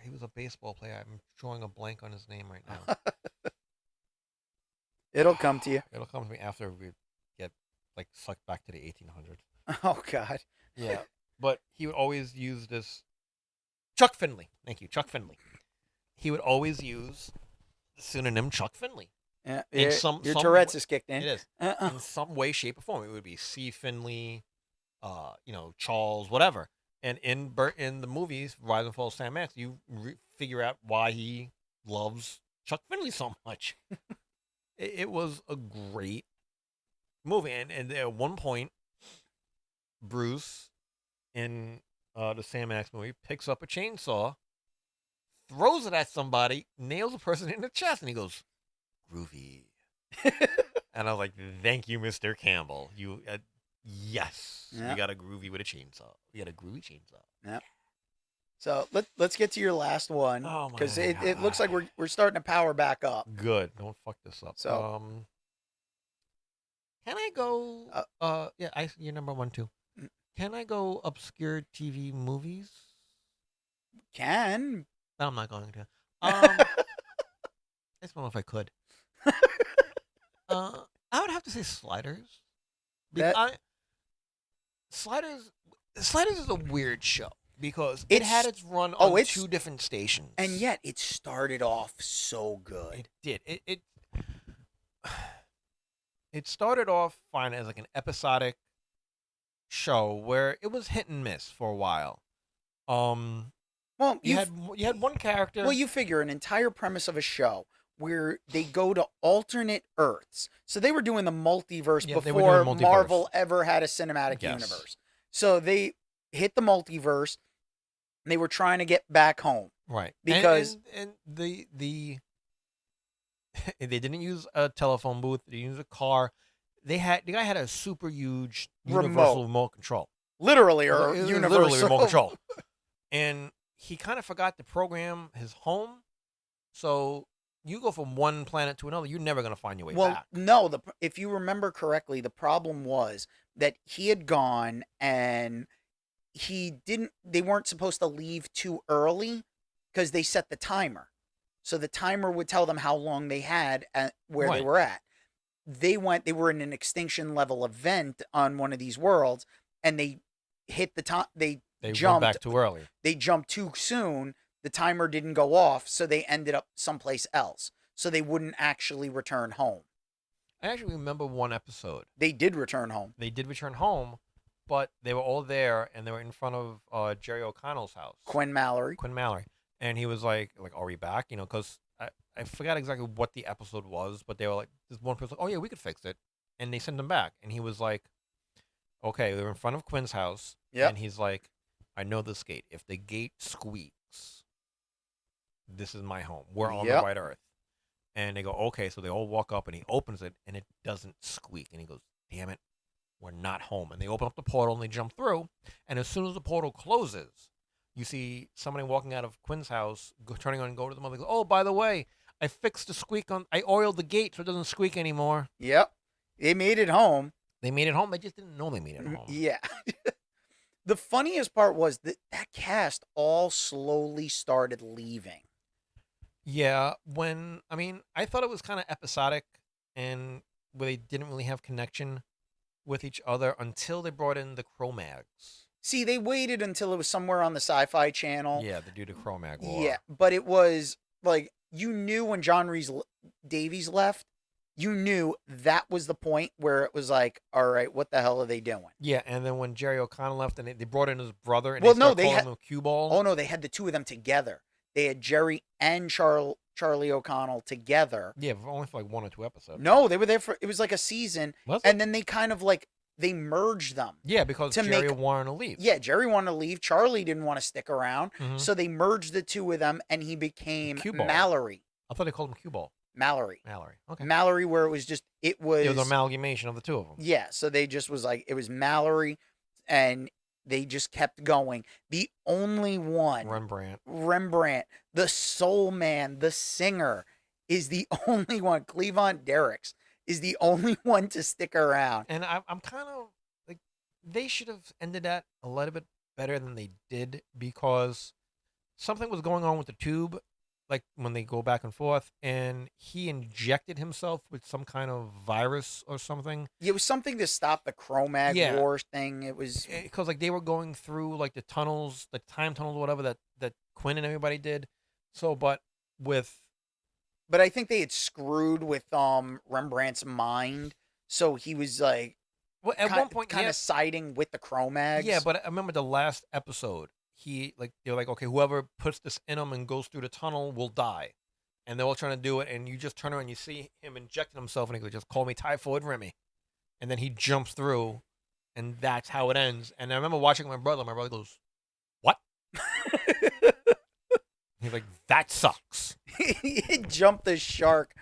he was a baseball player. I'm drawing a blank on his name right now. It'll come to you. It'll come to me after we get like sucked back to the 1800s. Oh God. Yeah, but he would always use this Chuck Finley. Thank you, Chuck Finley. He would always use the pseudonym Chuck Finley. Yeah, In your Tourette's is kicked in. It is. In some way, shape, or form. It would be C. Finley, Charles, whatever. And in the movies, Rise and Fall of Sam X, you figure out why he loves Chuck Finley so much. It was a great movie. And at one point, Bruce, in the Sam X movie, picks up a chainsaw, throws it at somebody, nails a person in the chest, and he goes, groovy. And I was like, thank you, Mr. Campbell. You, yes, Yeah. we got a groovy with a chainsaw. We got a groovy chainsaw. Yeah. So let's get to your last one Oh, my because it looks like we're starting to power back up. Good. Don't fuck this up. So- can I go? Yeah, you're number one too. Mm. Can I go obscure TV movies? Can No, I'm not going to. I just don't know if I could. I would have to say Sliders. Sliders is a weird show because it had its run on two different stations, and yet it started off so good. It did. It started off fine as like an episodic show where it was hit and miss for a while. Well, you had one character. Well, you figure an entire premise of a show where they go to alternate Earths. So they were doing the multiverse before Marvel ever had a cinematic universe. So they hit the multiverse. And they were trying to get back home. Right. Because and the they didn't use a telephone booth. They used a car. The guy had a super huge universal remote control. Literally universal remote control. And he kind of forgot to program his home. So you go from one planet to another, you're never going to find your way back. Well, no. If you remember correctly, the problem was that he had gone and they weren't supposed to leave too early because they set the timer. So the timer would tell them how long they had at where they were at. They were in an extinction level event on one of these worlds and they hit the time. They jumped back too early. They jumped too soon. The timer didn't go off, so they ended up someplace else. So they wouldn't actually return home. I actually remember one episode. They did return home. They did return home, but they were all there, and they were in front of Jerry O'Connell's house. Quinn Mallory. And he was like, are we back? Because I forgot exactly what the episode was, but they were like, this one person, like, oh yeah, we could fix it, and they sent him back, and he was like, okay, they're in front of Quinn's house, Yep. and he's like, I know this gate. If the gate squeaks, this is my home. We're on the Yep. right earth. And they go, okay. So they all walk up, and he opens it, and it doesn't squeak. And he goes, damn it, we're not home. And they open up the portal, and they jump through. And as soon as the portal closes, you see somebody walking out of Quinn's house, turning on and go to the mother. Go, oh, by the way, I fixed the squeak on. I oiled the gate so it doesn't squeak anymore. Yep. They made it home. They made it home. They just didn't know they made it home. Yeah. The funniest part was that cast all slowly started leaving. Yeah, I thought it was kind of episodic and where they didn't really have connection with each other until they brought in the Cro-Mags. See, they waited until it was somewhere on the Sci-Fi Channel. Yeah, the dude of Cro-Mag War. Yeah, but it was like you knew when John Rhys Davies left, you knew that was the point where it was like, all right, what the hell are they doing? Yeah, and then when Jerry O'Connell left, and they brought in his brother, and Well, they no, started they calling had. him Cue Ball. Oh no, they had the two of them together. They had Jerry and Charlie O'Connell together. Yeah, but only for like 1 or 2 episodes. No, they were there for it was like a season, Was and it? then they kind of like they merged them. Yeah, because to Jerry make- wanted to leave. Yeah, Jerry wanted to leave. Charlie didn't want to stick around, Mhm. so they merged the two of them, and he became Cue Ball. Mallory. I thought they called him Cue Ball. Mallory. Okay. Mallory, where it was It was an amalgamation of the two of them. Yeah, so they just was like it was Mallory, and they just kept going. The only one Rembrandt, the soul man, the singer, is the only one. Cleavon Derricks is the only one to stick around. And I'm kind of like, they should have ended that a little bit better than they did, because something was going on with the tube, like when they go back and forth, and he injected himself with some kind of virus or something. It was something to stop the Cro-Mag Yeah. War thing. It was Because like they were going through like the tunnels, the time tunnels, whatever that Quinn and everybody did. So, but I think they had screwed with Rembrandt's mind, so he was like well, at one point, kind yeah, of siding with the Cro-Mags. yeah. But I remember the last episode. They were like, okay, whoever puts this in him and goes through the tunnel will die, and they're all trying to do it. And you just turn around, and you see him injecting himself, and he goes, "Just call me Typhoid Remy," and then he jumps through, and that's how it ends. And I remember watching my brother. My brother goes, "What?" He's like, "That sucks." He jumped the shark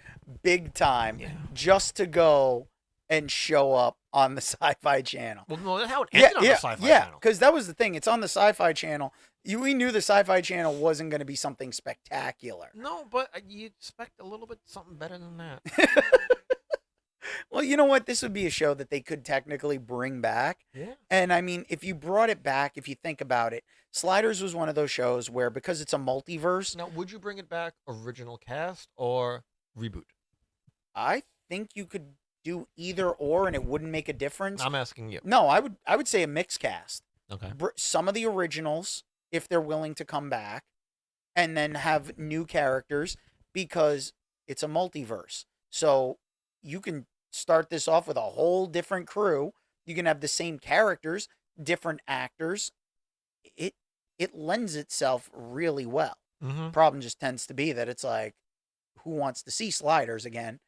big time Yeah. just to go and show up on the Sci-Fi Channel. Well, no, that's how it ended on the Sci-Fi Channel. because that was the thing. It's on the Sci-Fi Channel. We knew the Sci-Fi Channel wasn't going to be something spectacular. No, but you expect a little bit something better than that. Well, you know what? This would be a show that they could technically bring back. Yeah. And I mean, if you brought it back, if you think about it, Sliders was one of those shows where, because it's a multiverse, Now, would you bring it back original cast or reboot? I think you could do either or, and it wouldn't make a difference. I'm asking you. No, I would say a mixed cast. Okay. Some of the originals, if they're willing to come back, and then have new characters, because it's a multiverse. So you can start this off with a whole different crew. You can have the same characters, different actors. It lends itself really well. Mm-hmm. Problem just tends to be that it's like, who wants to see Sliders again?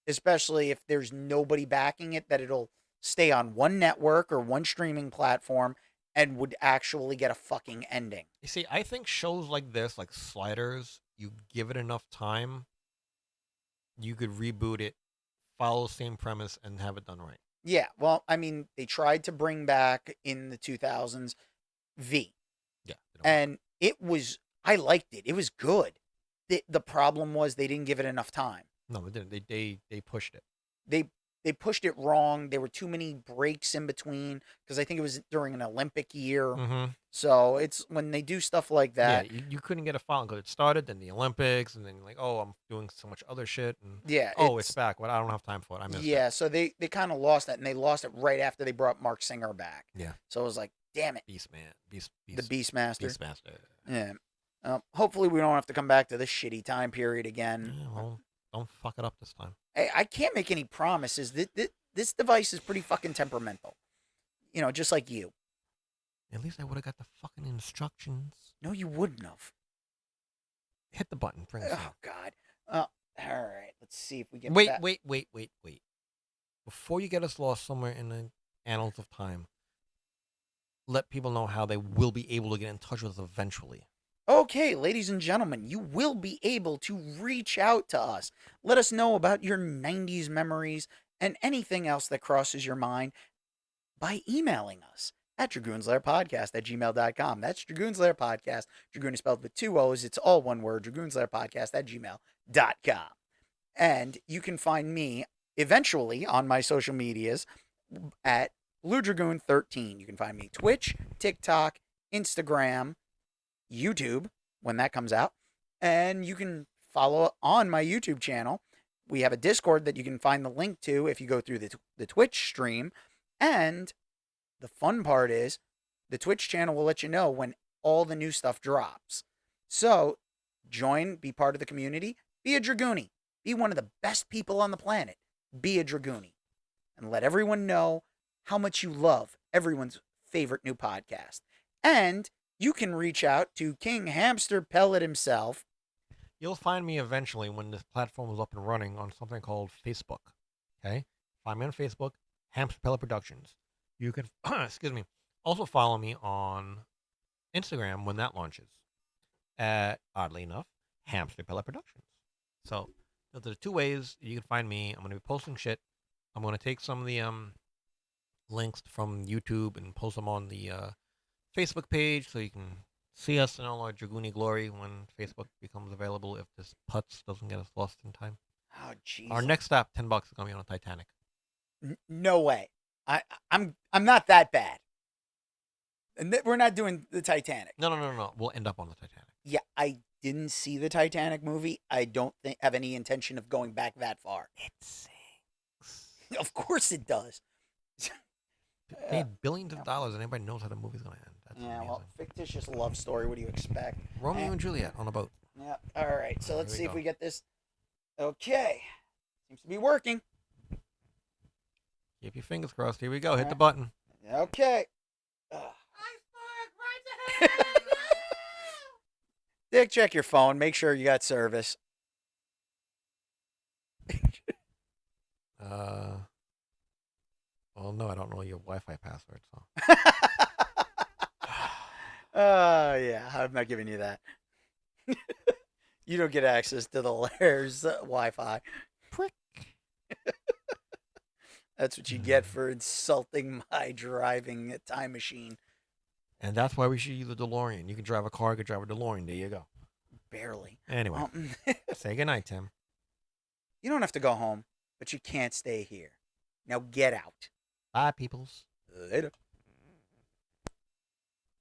Especially if there's nobody backing it, that it'll stay on one network or one streaming platform and would actually get a fucking ending. You see, I think shows like this, like Sliders, you give it enough time, you could reboot it, follow the same premise, and have it done right. Yeah, well, I mean, they tried to bring back in the 2000s V, Yeah. and I liked it. It was good. The problem was they didn't give it enough time. No, they didn't. They pushed it. They pushed it wrong. There were too many breaks in between, because I think it was during an Olympic year. Mm-hmm. So it's when they do stuff like that. Yeah, you couldn't get a file because it started, then the Olympics, and then you're like, oh, I'm doing so much other shit. And Yeah. it's back. Well, I don't have time for it. I missed it. Yeah, so they kind of lost that, and they lost it right after they brought Mark Singer back. Yeah. So it was like, damn it, Beast Man. the Beastmaster. Beastmaster. Yeah. Hopefully we don't have to come back to this shitty time period again. Yeah, well, don't fuck it up this time. I can't make any promises. This device is pretty fucking temperamental. You know, just like you. At least I would have got the fucking instructions. No, you wouldn't have. Hit the button. Bring us Oh, God. Oh, all right. Let's see if we get Wait, back. wait. Before you get us lost somewhere in the annals of time, let people know how they will be able to get in touch with us eventually. Okay, ladies and gentlemen, you will be able to reach out to us. Let us know about your 90s memories and anything else that crosses your mind by emailing us at dragoonslairpodcast@gmail.com. That's Dragoonslair Podcast. Dragoon is spelled with two O's. It's all one word. Dragoonslairpodcast@gmail.com. And you can find me eventually on my social medias at Blue Dragoon 13. You can find me Twitch, TikTok, Instagram, YouTube when that comes out. And you can follow on my YouTube channel. We have a Discord that you can find the link to if you go through the Twitch stream. And the fun part is the Twitch channel will let you know when all the new stuff drops. So join, be part of the community, be a Dragoonie, be one of the best people on the planet, be a Dragoonie, and let everyone know how much you love everyone's favorite new podcast. And you can reach out to King Hamster Pellet himself. You'll find me eventually when this platform is up and running on something called Facebook. Okay? Find me on Facebook, Hamster Pellet Productions. You can, excuse me, also follow me on Instagram when that launches at, oddly enough, Hamster Pellet Productions. So, those are the two ways you can find me. I'm going to be posting shit. I'm going to take some of the links from YouTube and post them on the Facebook page so you can see us in all our Dragoony glory when Facebook becomes available if this putz doesn't get us lost in time. Oh, jeez. Our next stop, $10 is going to be on a Titanic. No way. I'm not that bad. And we're not doing the Titanic. No. We'll end up on the Titanic. Yeah, I didn't see the Titanic movie. I don't have any intention of going back that far. It sinks. Of course it does. It made billions of dollars, and everybody knows how the movie's going to end. That's yeah, amazing. well, fictitious love story. What do you expect? Romeo and Juliet on a boat. Yeah. All right. So let's Here we see if go. we get this. Okay. Seems to be working. Keep your fingers crossed. Here we go. Hit All the right. button. Okay. Dick, check your phone. Make sure you got service. Well, no, I don't know your Wi-Fi password, so. Yeah, I'm not giving you that. You don't get access to the Lair's Wi-Fi. Prick. That's what you get for insulting my driving time machine. And that's why we should use the DeLorean. You can drive a car, you can drive a DeLorean. There you go. Barely. Anyway, say goodnight, Tim. You don't have to go home, but you can't stay here. Now get out. Bye, peoples. Later.